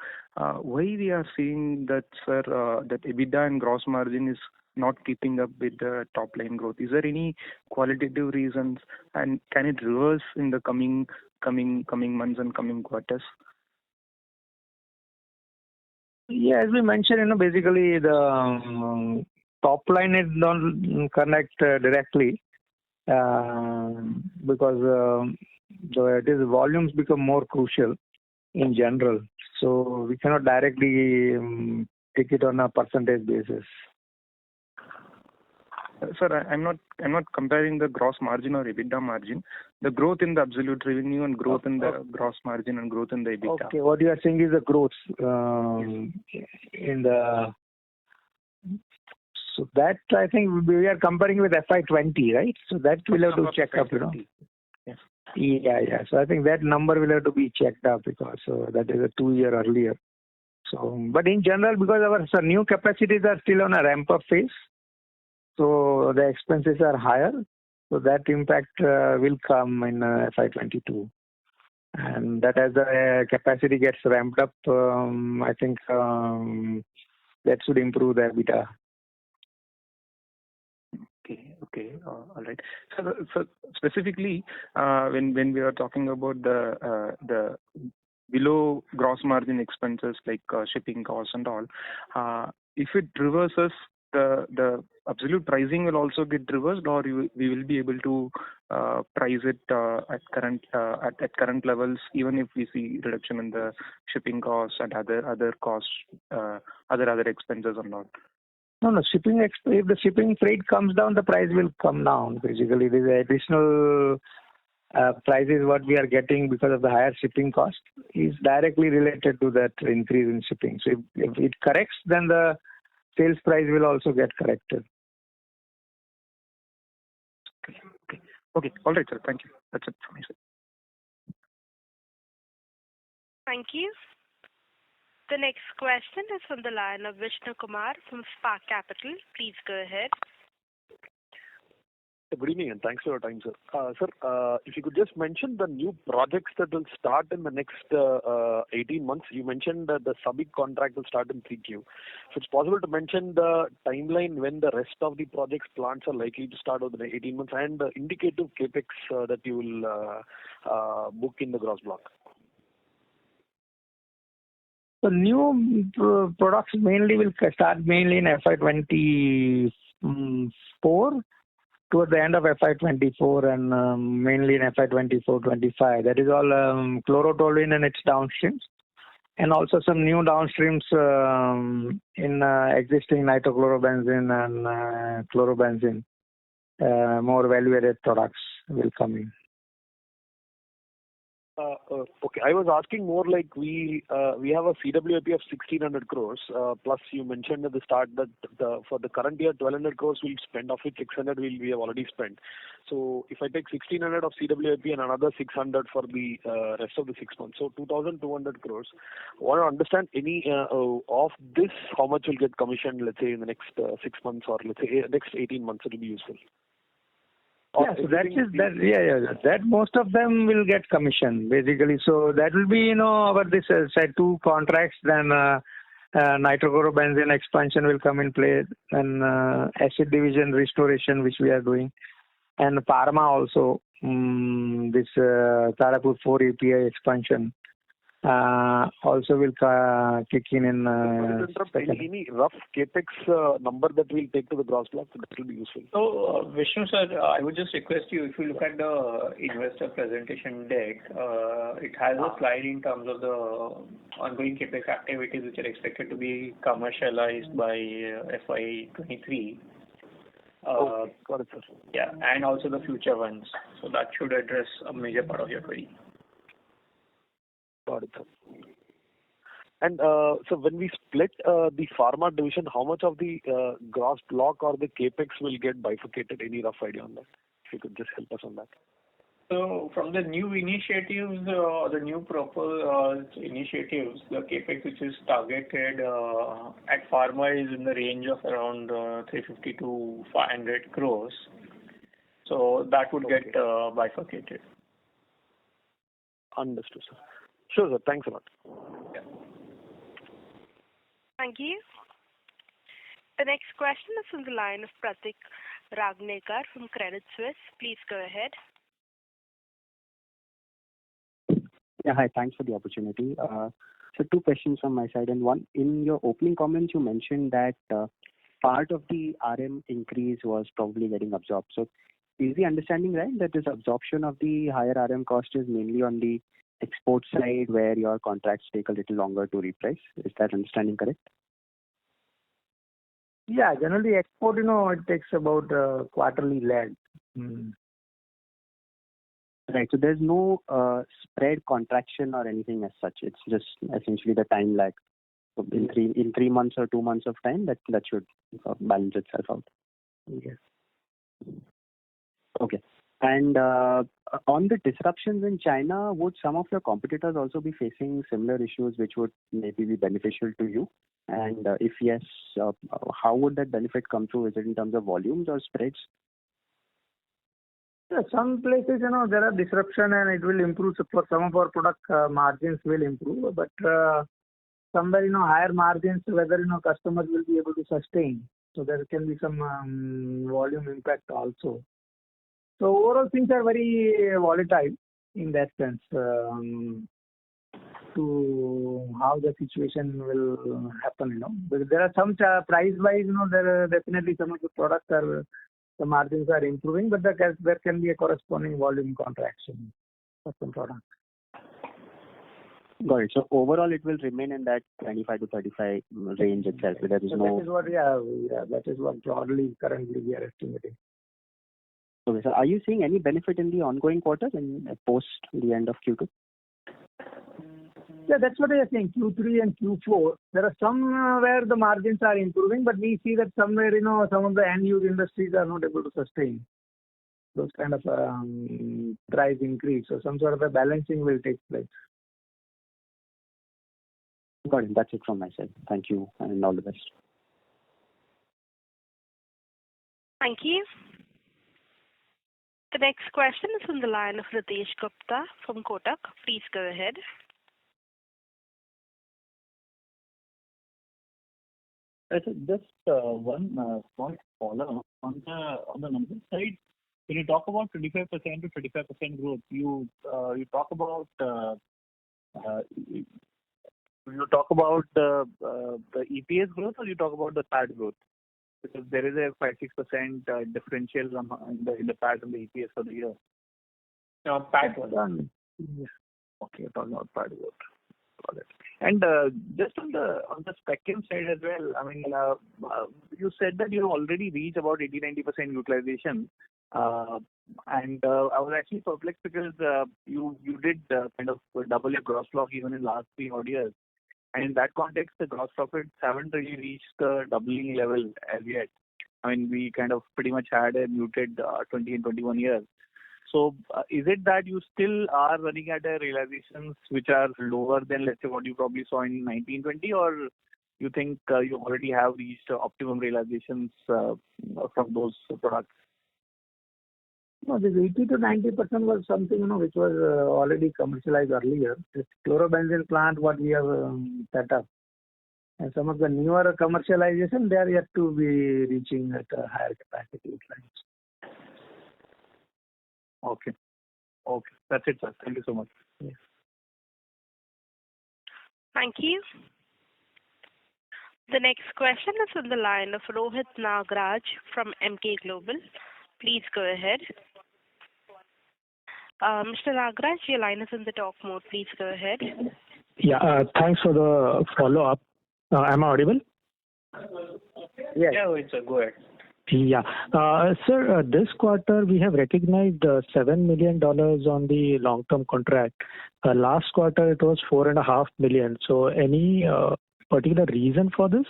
why we are seeing that, sir, that EBITDA and gross margin is not keeping up with the top line growth? Is there any qualitative reasons, and can it reverse in the coming months and coming quarters? Yeah, as we mentioned, basically the top line is don't connect directly because it is volumes become more crucial in general. So we cannot directly take it on a percentage basis. Sir, I'm not comparing the gross margin or EBITDA margin. The growth in the absolute revenue and growth in the gross margin and growth in the EBITDA. Okay, what you are saying is the growth in the. So that I think we are comparing with FY20, right? So that we'll have to check up, Yes. Yeah. So I think that number will have to be checked up because that is a 2 year earlier. So, but in general, because our new capacities are still on a ramp up phase, so the expenses are higher. So that impact will come in FY22. And that as the capacity gets ramped up, I think that should improve the EBITDA. Okay. All right. So specifically, when we are talking about the below gross margin expenses like shipping costs and all, if it reverses, the absolute pricing will also get reversed, or we will be able to price it at current levels, even if we see reduction in the shipping costs and other costs, other expenses or not. No. If the shipping freight comes down, the price will come down. Basically, the additional prices what we are getting because of the higher shipping cost is directly related to that increase in shipping. So if it corrects, then the sales price will also get corrected. Okay. All right, sir. Thank you. That's it from my side. Thank you. The next question is from the line of Vishnu Kumar from Spark Capital. Please go ahead. Good evening and thanks for your time, sir. Sir, if you could just mention the new projects that will start in the next 18 months. You mentioned that the SABIC contract will start in 3Q. If it's possible to mention the timeline when the rest of the projects plants are likely to start over the 18 months and the indicative capex that you will book in the gross block. So new products mainly will start mainly in FY24, towards the end of FY24 and mainly in FY24-25. That is all chlorotoluene and its downstreams, and also some new downstreams in existing nitrochlorobenzene and chlorobenzene. More value-added products will come in. Okay, I was asking more like we have a CWIP of 1,600 crores. Plus, you mentioned at the start that for the current year, 1,200 crores we'll spend, of which 600 we have already spent. So if I take 1,600 of CWIP and another 600 for the rest of the 6 months, so 2,200 crores. I want to understand any of this, how much will get commissioned, let's say in the next 6 months or let's say next 18 months, it will be useful. Yeah, so that most of them will get commissioned basically. So that will be over this say 2 contracts. Then nitrochlorobenzene expansion will come in play, and acid division restoration which we are doing, and pharma also. This Tarapur 4 API expansion also will kick in. Any rough capex number that we'll take to the gross block, that will be useful. So, Vishnu sir, I would just request you, if you look at the investor presentation deck, it has a slide in terms of the ongoing capex activities which are expected to be commercialized by FY23. Got it, sir. Yeah, and also the future ones. So that should address a major part of your query. Got it, sir. And so when we split the pharma division, how much of the gross block or the capex will get bifurcated? Any rough idea on that? If you could just help us on that. So from the new initiatives, the new initiatives, the capex which is targeted at pharma is in the range of around 350 to 500 crores. So that would get bifurcated. Understood, sir. Sure, sir. Thanks a lot. Yeah. Thank you. The next question is from the line of Pratik Ragnekar from Credit Suisse. Please go ahead. Yeah, hi. Thanks for the opportunity. So 2 questions from my side. And one, in your opening comments, you mentioned that part of the RM increase was probably getting absorbed. So is the understanding right that this absorption of the higher RM cost is mainly on the export side where your contracts take a little longer to reprice? Is that understanding correct? Yeah, generally export, it takes about quarterly lag. Right. So there's no spread contraction or anything as such. It's just essentially the time lag. So in 3 months or 2 months of time, that should balance itself out. Yes. Okay. And on the disruptions in China, would some of your competitors also be facing similar issues which would maybe be beneficial to you? And if yes, how would that benefit come through? Is it in terms of volumes or spreads? Yeah, some places, there are disruption and it will improve. So for some of our product margins will improve, but somewhere, higher margins, whether, customers will be able to sustain. So there can be some volume impact also. So overall things are very volatile in that sense to how the situation will happen, But there are some price-wise, there are definitely some of the products the margins are improving, but there can be a corresponding volume contraction for some products. Got it. So overall, it will remain in that 25 to 35 range itself. There is no. That is what broadly currently we are estimating. Okay, so are you seeing any benefit in the ongoing quarters and post the end of Q2? Yeah, that's what I was saying. Q3 and Q4, there are some where the margins are improving, but we see that somewhere, some of the end-use industries are not able to sustain. those kind of price increase. So some sort of a balancing will take place. Got it. That's it from my side. Thank you and all the best. Thank you. The next question is on the line of Ritesh Gupta from Kotak. Please go ahead. Just one small follow-up on the number side. When you talk about 25% to 35% growth, you talk about the EPS growth, or you talk about the PAT growth? Because there is a 5-6% differential in the PAT and the EPS for the year. No, PAT was Done. Okay, you're talking about PAT growth. Got it. And just on the spec chem side as well, I mean, you said that you already reached about 80-90% utilization. And I was actually perplexed because you did kind of double your gross block even in last 3 odd years. And in that context, the gross profits haven't really reached the doubling level as yet. I mean, we kind of pretty much had a muted 20 and 21 years. So is it that you still are running at a realizations which are lower than, let's say, what you probably saw in 1920, or you think you already have reached optimum realizations from those products? No, this 80 to 90% was something which was already commercialized earlier. This chlorobenzene plant, what we have set up, and some of the newer commercialization, they are yet to be reaching at a higher capacity utilization. Okay. That's it, sir. Thank you so much. Yes. Thank you. The next question is on the line of Rohit Nagraj from Emkay Global. Please go ahead. Mr. Nagraj, your line is in the talk mode. Please go ahead. Yeah, thanks for the follow-up. Am I audible? Yes. Yeah, sir, go ahead. Yeah. Sir, this quarter we have recognized $7 million on the long-term contract. Last quarter it was $4.5 million. So any particular reason for this?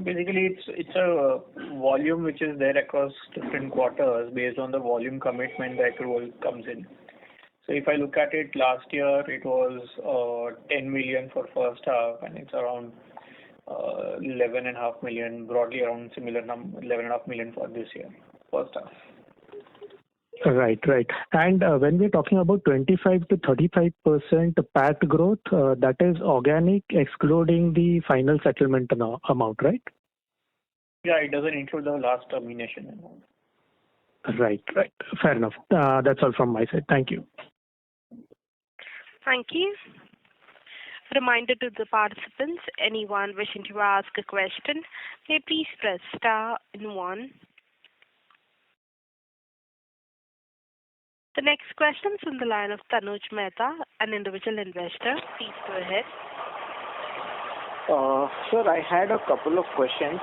Basically, it's a volume which is there across different quarters based on the volume commitment that accrual comes in. So if I look at it, last year it was 10 million for first half, and it's around 11.5 million, broadly around similar number, 11.5 million for this year, first half. Right. And when we're talking about 25 to 35% PAT growth, that is organic, excluding the final settlement amount, right? Yeah, it doesn't include the last termination amount. Right. Fair enough. That's all from my side. Thank you. Thank you. Reminder to the participants, anyone wishing to ask a question, may please press star and 1. The next question is on the line of Tanuj Mehta, an individual investor. Please go ahead. Sir, I had a couple of questions.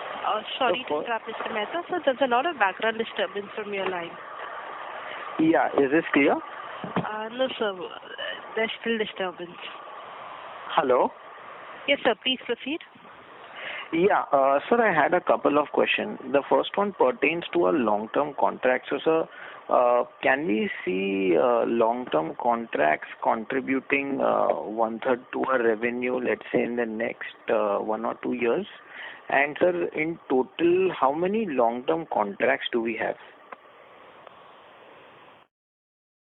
Sorry to interrupt, Mr. Mehta. Sir, there's a lot of background disturbance from your line. Yeah, is this clear? No, sir. There's still disturbance. Hello? Yes, sir. Please proceed. Yeah, sir, I had a couple of questions. The first one pertains to a long-term contract. So, sir, can we see long-term contracts contributing 1/3 to our revenue, let's say, in the next 1 or 2 years? And, sir, in total, how many long-term contracts do we have?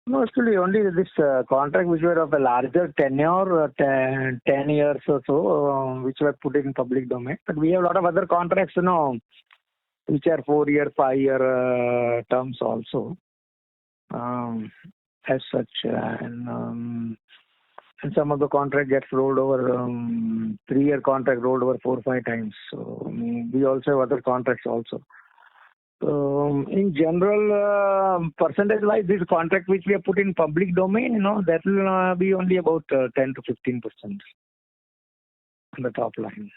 No, actually, only this contract which were of a larger tenure, 10 years or so, which were put in public domain. But we have a lot of other contracts, which are 4-year, 5-year terms also, as such. And some of the contract gets rolled over, 3-year contract rolled over 4 or 5 times. So we also have other contracts also. In general, percentage-wise, this contract which we have put in public domain, that will be only about 10 to 15% on the top line.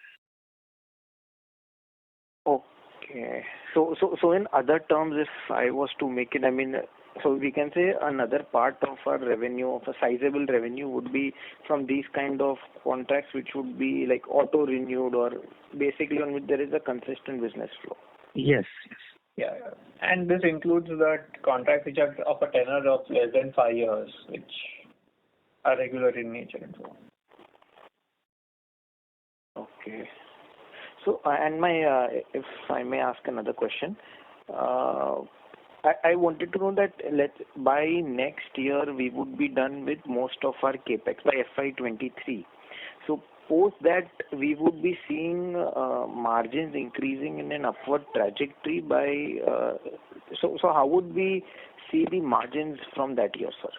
Okay. So in other terms, if I was to make it, so we can say another part of our revenue, of a sizable revenue, would be from these kind of contracts, which would be like auto-renewed, or basically on which there is a consistent business flow. Yes. Yeah. And this includes that contracts which are of a tenor of less than 5 years, which are regular in nature and so on. Okay. So, and if I may ask another question, I wanted to know that by next year we would be done with most of our capex by FY23. So post that we would be seeing margins increasing in an upward trajectory by. So how would we see the margins from that year, sir?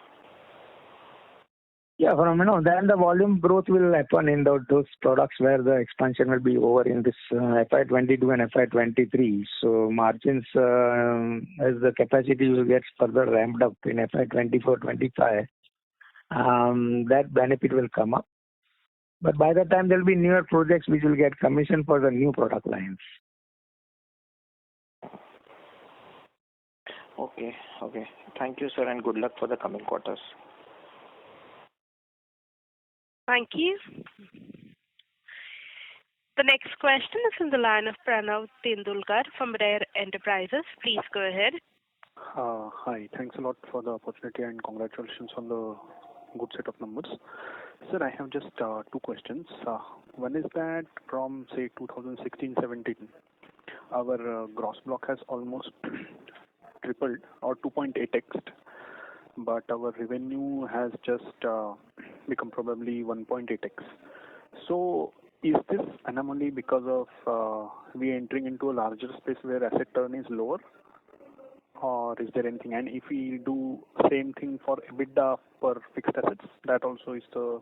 Yeah, then the volume growth will happen in those products where the expansion will be over in this FY22 and FY23. So margins, as the capacity will get further ramped up in FY24-25, that benefit will come up. But by that time, there will be newer projects which will get commissioned for the new product lines. Okay. Thank you, sir, and good luck for the coming quarters. Thank you. The next question is from the line of Pranav Tendulkar from Rare Enterprises. Please go ahead. Hi. Thanks a lot for the opportunity and congratulations on the good set of numbers. Sir, I have just two questions. One is that from, say, 2016-17, our gross block has almost tripled or 2.8x, but our revenue has just become probably 1.8x. So is this anomaly because of we entering into a larger space where asset turn is lower, or is there anything? And if we do same thing for EBITDA per fixed assets, that also is the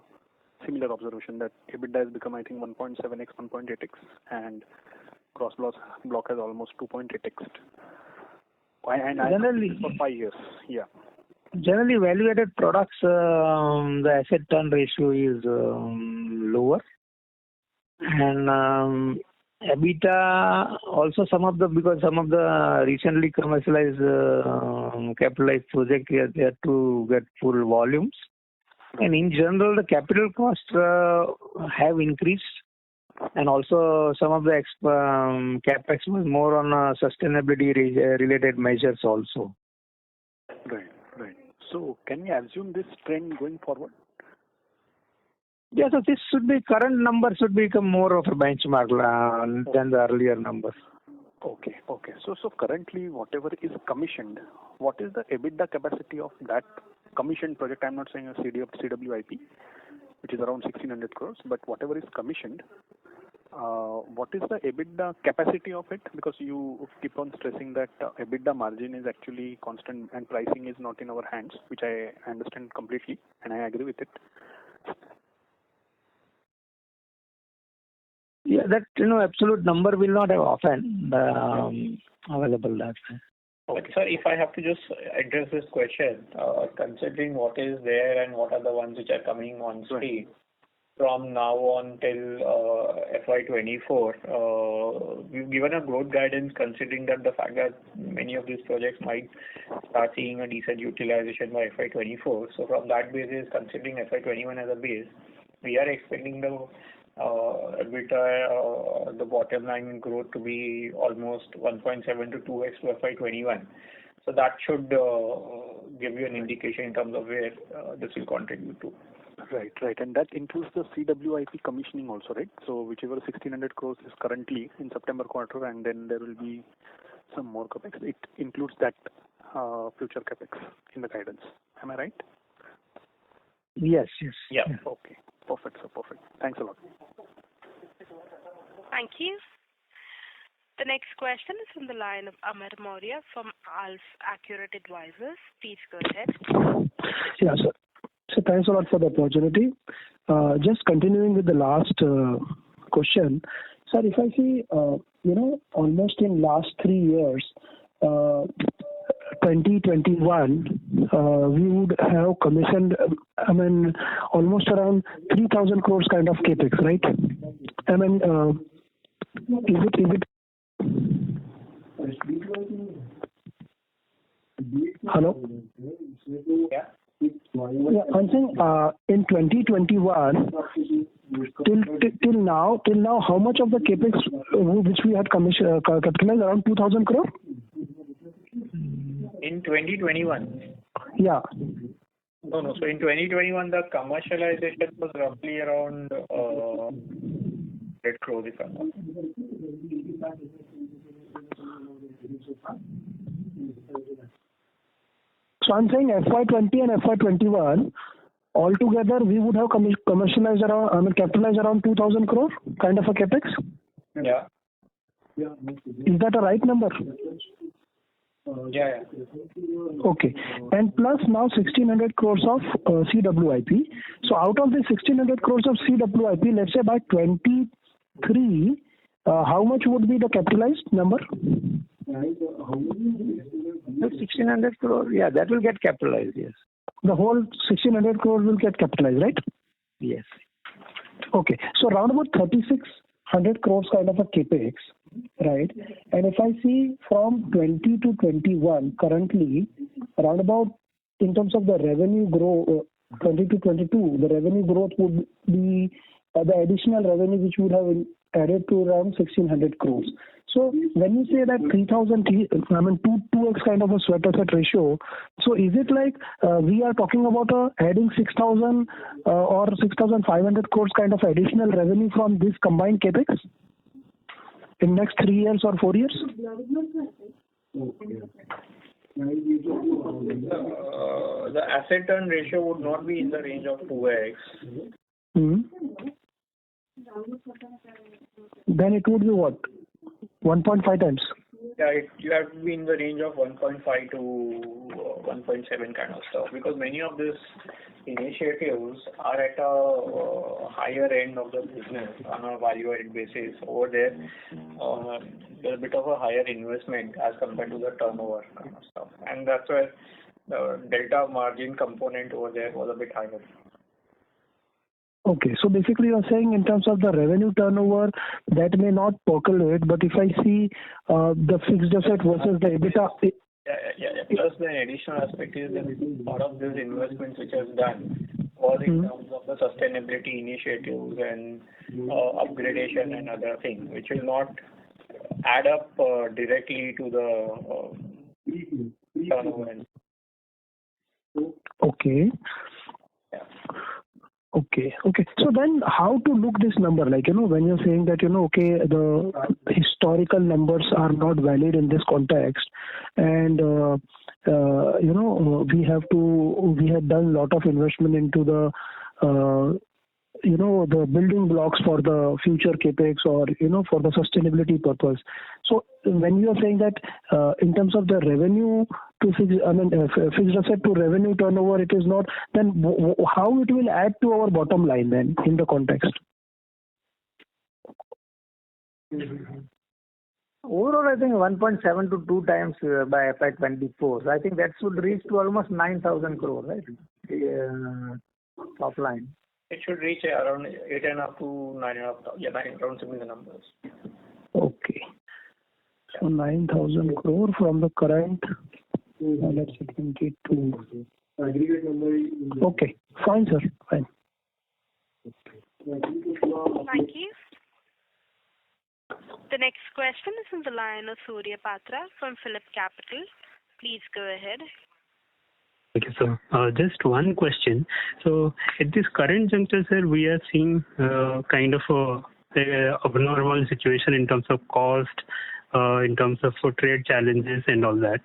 similar observation that EBITDA has become, I think, 1.7x, 1.8x, and gross block has almost 2.8x. And generally for 5 years, yeah. Generally, value-added products, the asset turn ratio is lower, and EBITDA also because some of the recently commercialized capitalized project they have to get full volumes, and in general the capital costs have increased, and also some of the capex was more on sustainability related measures also. Right. So can we assume this trend going forward? Yeah, so this current number should become more of a benchmark than the earlier numbers. Okay. So currently, whatever is commissioned, what is the EBITDA capacity of that commissioned project? I'm not saying a CWIP, which is around 1,600 crores, but whatever is commissioned, what is the EBITDA capacity of it? Because you keep on stressing that EBITDA margin is actually constant and pricing is not in our hands, which I understand completely, and I agree with it. Yeah, that absolute number will not have often available that. But sir, if I have to just address this question, considering what is there and what are the ones which are coming on stream from now on till FY24, we've given a growth guidance considering that the fact that many of these projects might start seeing a decent utilization by FY24. So from that basis, considering FY21 as a base, we are expecting the EBITDA, the bottom line growth to be almost 1.7 to 2x to FY21. So that should give you an indication in terms of where this will contribute to. Right. And that includes the CWIP commissioning also, right? So whichever 1,600 crores is currently in September quarter, and then there will be some more capex. It includes that future capex in the guidance. Am I right? Yes. Yeah. Okay. Perfect, sir. Perfect. Thanks a lot. Thank you. The next question is from the line of Amar Maurya from Alf Accurate Advisors. Please go ahead. Yeah, sir. So thanks a lot for the opportunity. Just continuing with the last question, sir. If I see, almost in last 3 years, 2021, we would have commissioned, almost around 3,000 crores kind of capex, right? Is it? Hello? Yeah. Yeah, I'm saying in 2021 till now, how much of the capex which we had capitalized, around 2,000 crore? In 2021? Yeah. No. So in 2021, the commercialization was roughly around 100 crores, if I'm not wrong. So I'm saying FY20 and FY21 altogether we would have commercialized around, capitalized around 2,000 crore kind of a capex. Yeah. Is that a right number? Yeah. Okay. And plus now 1,600 crores of CWIP. So out of the 1,600 crores of CWIP, let's say by 23, how much would be the capitalized number? 1,600 crore, yeah, that will get capitalized, yes. The whole 1,600 crore will get capitalized, right? Yes. Okay. So around about 3,600 crores kind of a capex, right? And if I see from 20 to 21, currently, around about in terms of the revenue growth, 20 to 22, the revenue growth would be the additional revenue which would have added to around 1,600 crores. So when you say that 2x kind of a sweat asset ratio, so is it like we are talking about adding 6,000 or 6,500 crores kind of additional revenue from this combined capex in next 3 years or 4 years? The asset turn ratio would not be in the range of 2x. Then it would be what? 1.5 times? Yeah, you have to be in the range of 1.5 to 1.7 kind of stuff, because many of these initiatives are at a higher end of the business on a value-added basis. Over there, there's a bit of a higher investment as compared to the turnover kind of stuff, and that's where the delta margin component over there was a bit higher. Okay, so basically you're saying in terms of the revenue turnover, that may not percolate, but if I see the fixed asset versus the EBITDA... Yeah. Plus the additional aspect is that part of this investments which has done was in terms of the sustainability initiatives and upgradation and other things, which will not add up directly to the turnover. Okay. Okay. So then how to look this number? Like, when you're saying that, okay, the historical numbers are not valid in this context, and, we have done a lot of investment into the, the building blocks for the future capex or, for the sustainability purpose. So when you are saying that in terms of the revenue to fixed asset to revenue turnover, it is not, then how it will add to our bottom line then in the context? Overall, I think 1.7 to 2 times by FY24. So I think that should reach to almost 9,000 crore, right? Top line. It should reach around 8.5 to 9.5. Yeah, around similar numbers. Okay. So 9,000 crore from the current, let's say 22. Okay, fine, sir. Fine. Thank you. The next question is on the line of Surya Patra from Phillip Capital. Please go ahead. Okay, so just one question. So at this current juncture, sir, we are seeing kind of a abnormal situation in terms of cost, in terms of trade challenges and all that.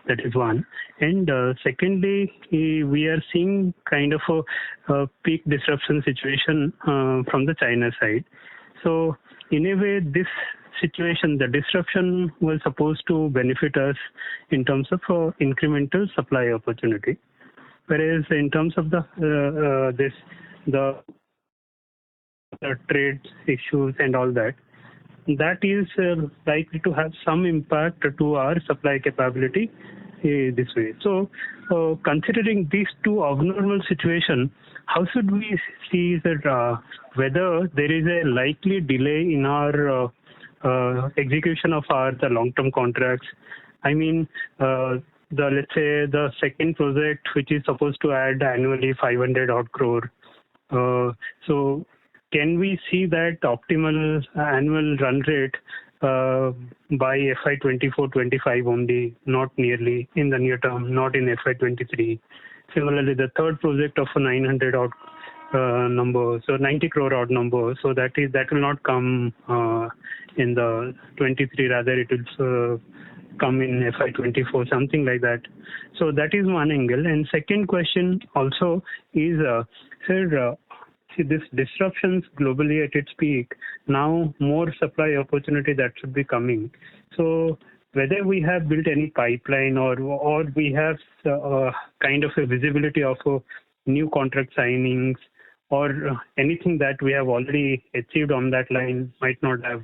That is one. And secondly, we are seeing kind of a peak disruption situation from the China side. So in a way, this situation, the disruption was supposed to benefit us in terms of incremental supply opportunity, whereas in terms of the trade issues and all that, that is likely to have some impact to our supply capability this way. So, considering these two abnormal situations, how should we see that whether there is a likely delay in our execution of the long-term contracts? I mean, let's say the second project, which is supposed to add annually 500 odd crore. So can we see that optimal annual run rate by FY 24-25 only, not nearly in the near term, not in FY 23. Similarly, the third project of a 900 odd number, so 90 crore odd number, so that will not come in the 23, rather it will come in FY 24, something like that. So that is one angle. And second question also is, sir, see this disruptions globally at its peak, now more supply opportunity that should be coming. So whether we have built any pipeline or we have kind of a visibility of new contract signings or anything that we have already achieved on that line might not have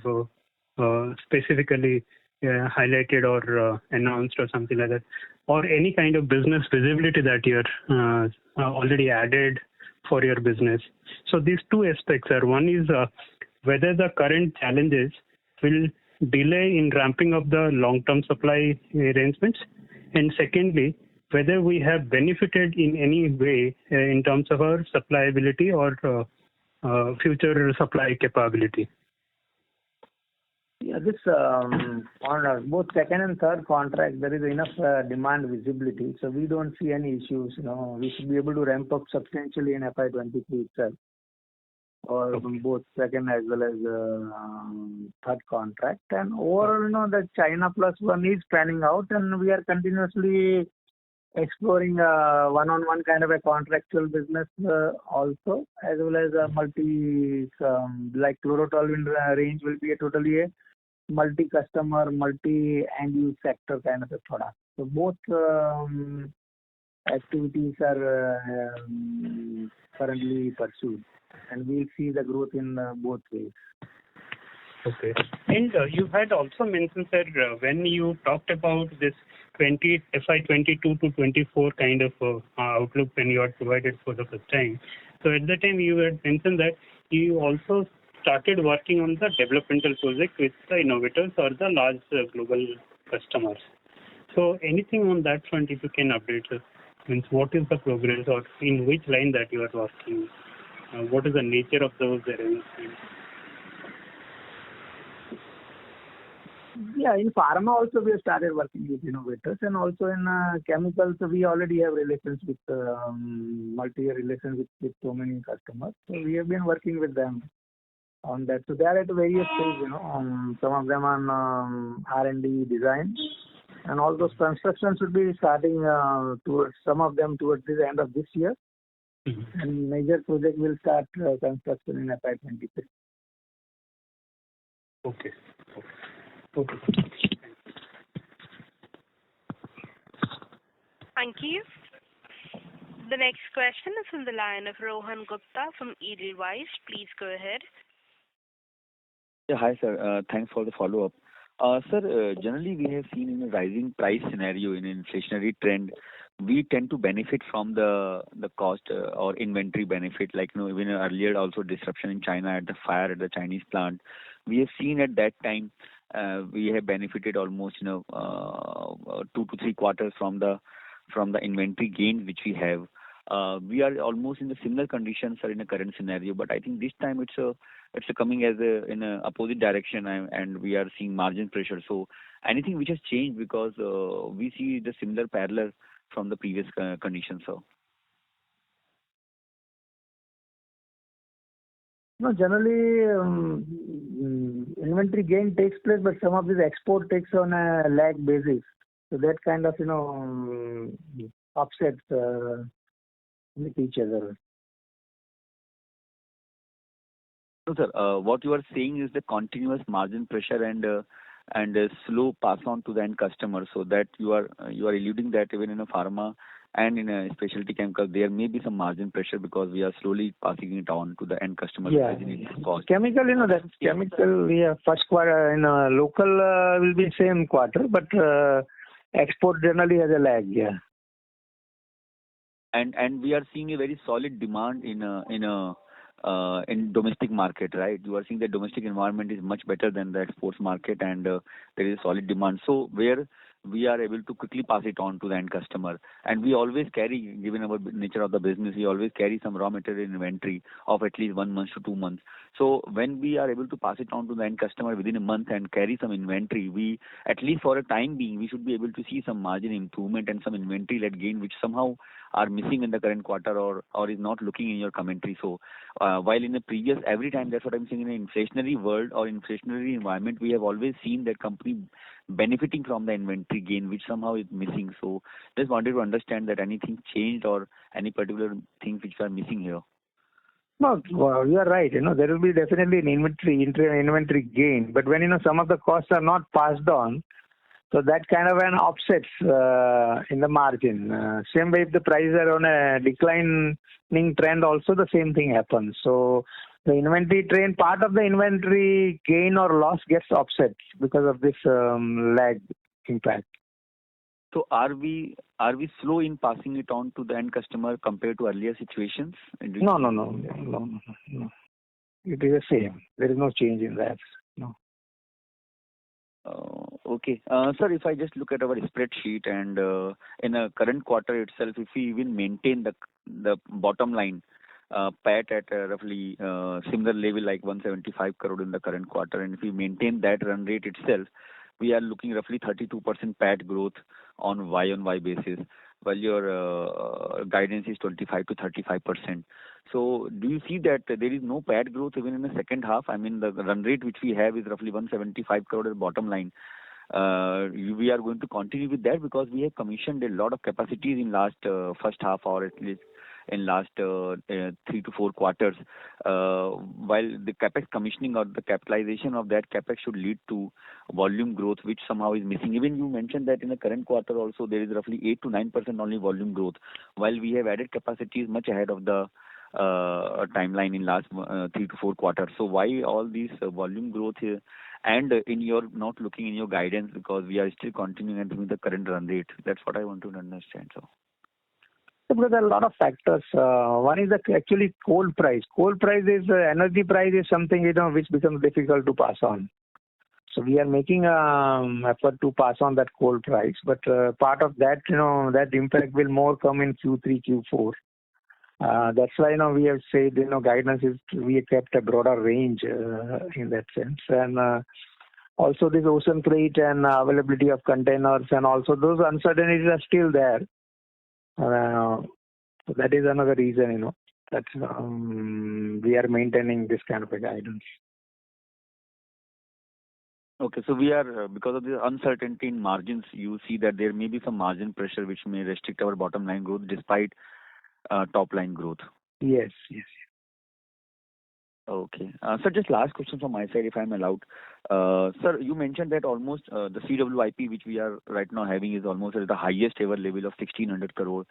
specifically highlighted or announced or something like that, or any kind of business visibility that you're already added for your business. So these two aspects are, one is whether the current challenges will delay in ramping up the long-term supply arrangements, and secondly, whether we have benefited in any way in terms of our supply ability or future supply capability. Yeah, this on both second and third contract, there is enough demand visibility, so we don't see any issues. We should be able to ramp up substantially in FY 23 itself, or both second as well as third contract. And overall, the China Plus One is panning out, and we are continuously exploring one-on-one kind of a contractual business also, as well as a multi, like chlorotoluene range will be totally a multi-customer, multi-end-use sector kind of a product. So both activities are currently pursued, and we'll see the growth in both ways. Okay. And you had also mentioned, sir, when you talked about this FY 22 to 24 kind of outlook when you had provided for the first time. So at that time you had mentioned that you also started working on the developmental project with the innovators or the large global customers. So anything on that front, if you can update us, means what is the progress or in which line that you are working? What is the nature of those arrangements? Yeah, in pharma also we have started working with innovators, and also in chemicals we already have relations with multi-year relations with so many customers. So we have been working with them on that. So they are at various stages, some of them on R&D design, and all those constructions should be starting towards some of them towards the end of this year. Mm-hmm. And major project will start construction in FY 23. Okay. Thank you. The next question is from the line of Rohan Gupta from Edelweiss. Please go ahead. Yeah, hi sir. Thanks for the follow-up. Sir, generally we have seen in a rising price scenario, in an inflationary trend, we tend to benefit from the cost or inventory benefit. Like even earlier also disruption in China at the fire at the Chinese plant. We have seen at that time we have benefited almost 2 to 3 quarters from the inventory gains which we have. We are almost in the similar conditions in the current scenario, but I think this time it's coming as in a opposite direction, and we are seeing margin pressure. So anything which has changed, because we see the similar parallel from the previous conditions. So no, generally inventory gain takes place, but some of this export takes on a lag basis. So that kind of offsets with each other. So sir, what you are saying is the continuous margin pressure and a slow pass on to the end customer, so that you are alluding that even in a pharma and in a specialty chemical there may be some margin pressure because we are slowly passing it on to the end customer. Yeah. Cost. Chemical, that's chemical. First quarter in local will be same quarter, but export generally has a lag. Yeah. And we are seeing a very solid demand in domestic market, right? You are seeing the domestic environment is much better than the exports market, and there is a solid demand. So where we are able to quickly pass it on to the end customer. And we always carry, given our nature of the business, we always carry some raw material inventory of at least 1 month to 2 months. So when we are able to pass it on to the end customer within a month and carry some inventory, we, at least for a time being, we should be able to see some margin improvement and some inventory led gain, which somehow are missing in the current quarter or is not looking in your commentary. So while in the previous, every time, that's what I'm saying, in an inflationary world or inflationary environment, we have always seen that company benefiting from the inventory gain, which somehow is missing. So just wanted to understand that anything changed or any particular things which are missing here. No, well, you are right. There will be definitely an inventory gain, but when some of the costs are not passed on, so that kind of an offsets in the margin. Same way, if the prices are on a declining trend, also the same thing happens. So the inventory trend, part of the inventory gain or loss gets offset because of this lag impact. So are we slow in passing it on to the end customer compared to earlier situations? No. It is the same. There is no change in that. No. Okay. Sir, if I just look at our spreadsheet and in a current quarter itself, if we even maintain the bottom line, PAT at roughly similar level like 175 crore in the current quarter, and if we maintain that run rate itself, we are looking roughly 32% PAT growth on Y-on-Y basis, while your guidance is 25 to 35%. So do you see that there is no PAT growth even in the second half? I mean, the run rate which we have is roughly 175 crore at bottom line. We are going to continue with that because we have commissioned a lot of capacities in last first half, or at least in last 3 to 4 quarters. While the capex commissioning or the capitalization of that capex should lead to volume growth, which somehow is missing. Even you mentioned that in the current quarter also there is roughly 8 to 9% only volume growth, while we have added capacities much ahead of the timeline in last 3 to 4 quarters. So why all these volume growth here? And in your not looking in your guidance, because we are still continuing and doing the current run rate. That's what I want to understand. So because there are a lot of factors. One is actually coal price. Coal price is energy price is something which becomes difficult to pass on. So we are making effort to pass on that coal price, but part of that that impact will more come in Q3, Q4. That's why we have said guidance is we have kept a broader range in that sense, and also this ocean freight and availability of containers and also those uncertainties are still there. So that is another reason that we are maintaining this kind of a guidance. Okay, so we are because of the uncertainty in margins, you see that there may be some margin pressure which may restrict our bottom line growth despite top line growth. Yes. Okay. Sir, just last question from my side, if I'm allowed. Sir, you mentioned that almost the CWIP which we are right now having is almost at the highest ever level of 1,600 crore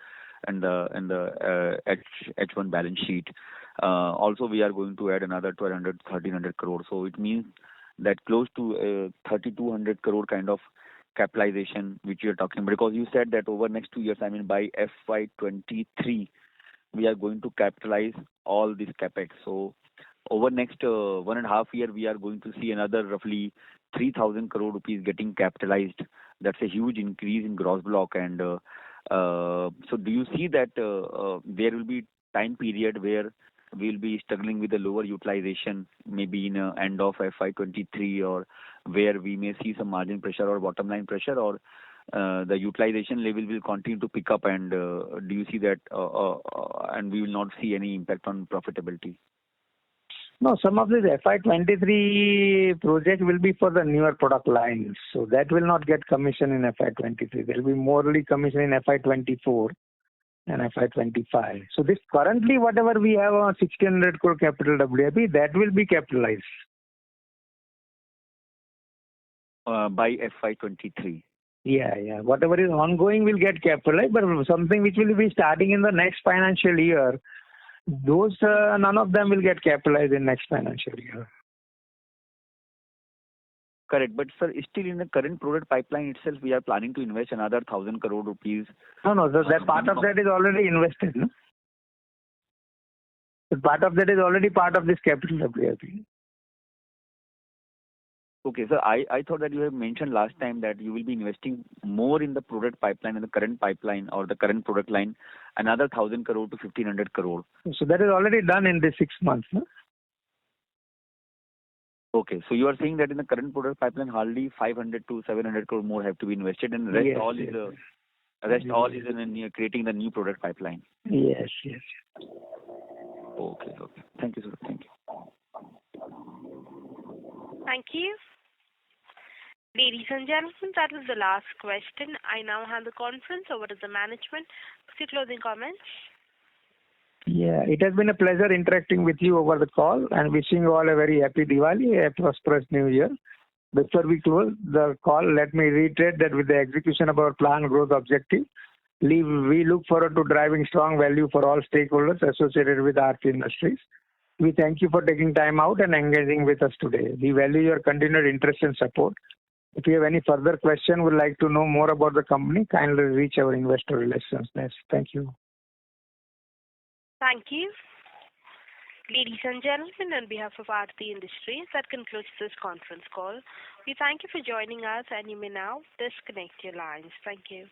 and the H1 balance sheet. Also, we are going to add another 1,200, 1,300 crore. So it means that close to 3,200 crore kind of capitalization which you are talking about. Because you said that over next 2 years, I mean by FY23, we are going to capitalize all this capex. So over next 1.5 year, we are going to see another roughly 3,000 crore rupees getting capitalized. That's a huge increase in gross block. And so do you see that there will be time period where we'll be struggling with the lower utilization, maybe in end of FY23, or where we may see some margin pressure or bottom line pressure, or the utilization level will continue to pick up, and do you see that and we will not see any impact on profitability? No, some of these FY23 projects will be for the newer product lines. So that will not get commissioned in FY23. There will be morely commissioned in FY24 and FY25. So this currently, whatever we have on 1,600 crore capital WIP, that will be capitalized. By FY23? Yeah. Whatever is ongoing will get capitalized, but something which will be starting in the next financial year, those none of them will get capitalized in next financial year. Correct, but sir, still in the current product pipeline itself, we are planning to invest another 1,000 crore rupees. No, that part of that is already invested. No? But part of that is already part of this capital WIP. Okay, sir. I thought that you have mentioned last time that you will be investing more in the product pipeline, in the current pipeline or the current product line, another 1,000 crore to 1,500 crore. So that is already done in the 6 months. No? Okay, so you are saying that in the current product pipeline, hardly 500 to 700 crore more have to be invested, and rest Yes, all yes. is in creating the new product pipeline. Yes, yes. Okay. Thank you, sir. Thank you. Thank you. Ladies and gentlemen, that was the last question. I now hand the conference over to the management for closing comments. Yeah, it has been a pleasure interacting with you over the call and wishing you all a very happy Diwali, a prosperous New Year. Before we close the call, let me reiterate that with the execution of our planned growth objective, we look forward to driving strong value for all stakeholders associated with Aarti Industries. We thank you for taking time out and engaging with us today. We value your continued interest and support. If you have any further question, would like to know more about the company, kindly reach our investor relations desk. Thank you. Thank you. Ladies and gentlemen, on behalf of Aarti Industries, that concludes this conference call. We thank you for joining us, and you may now disconnect your lines. Thank you.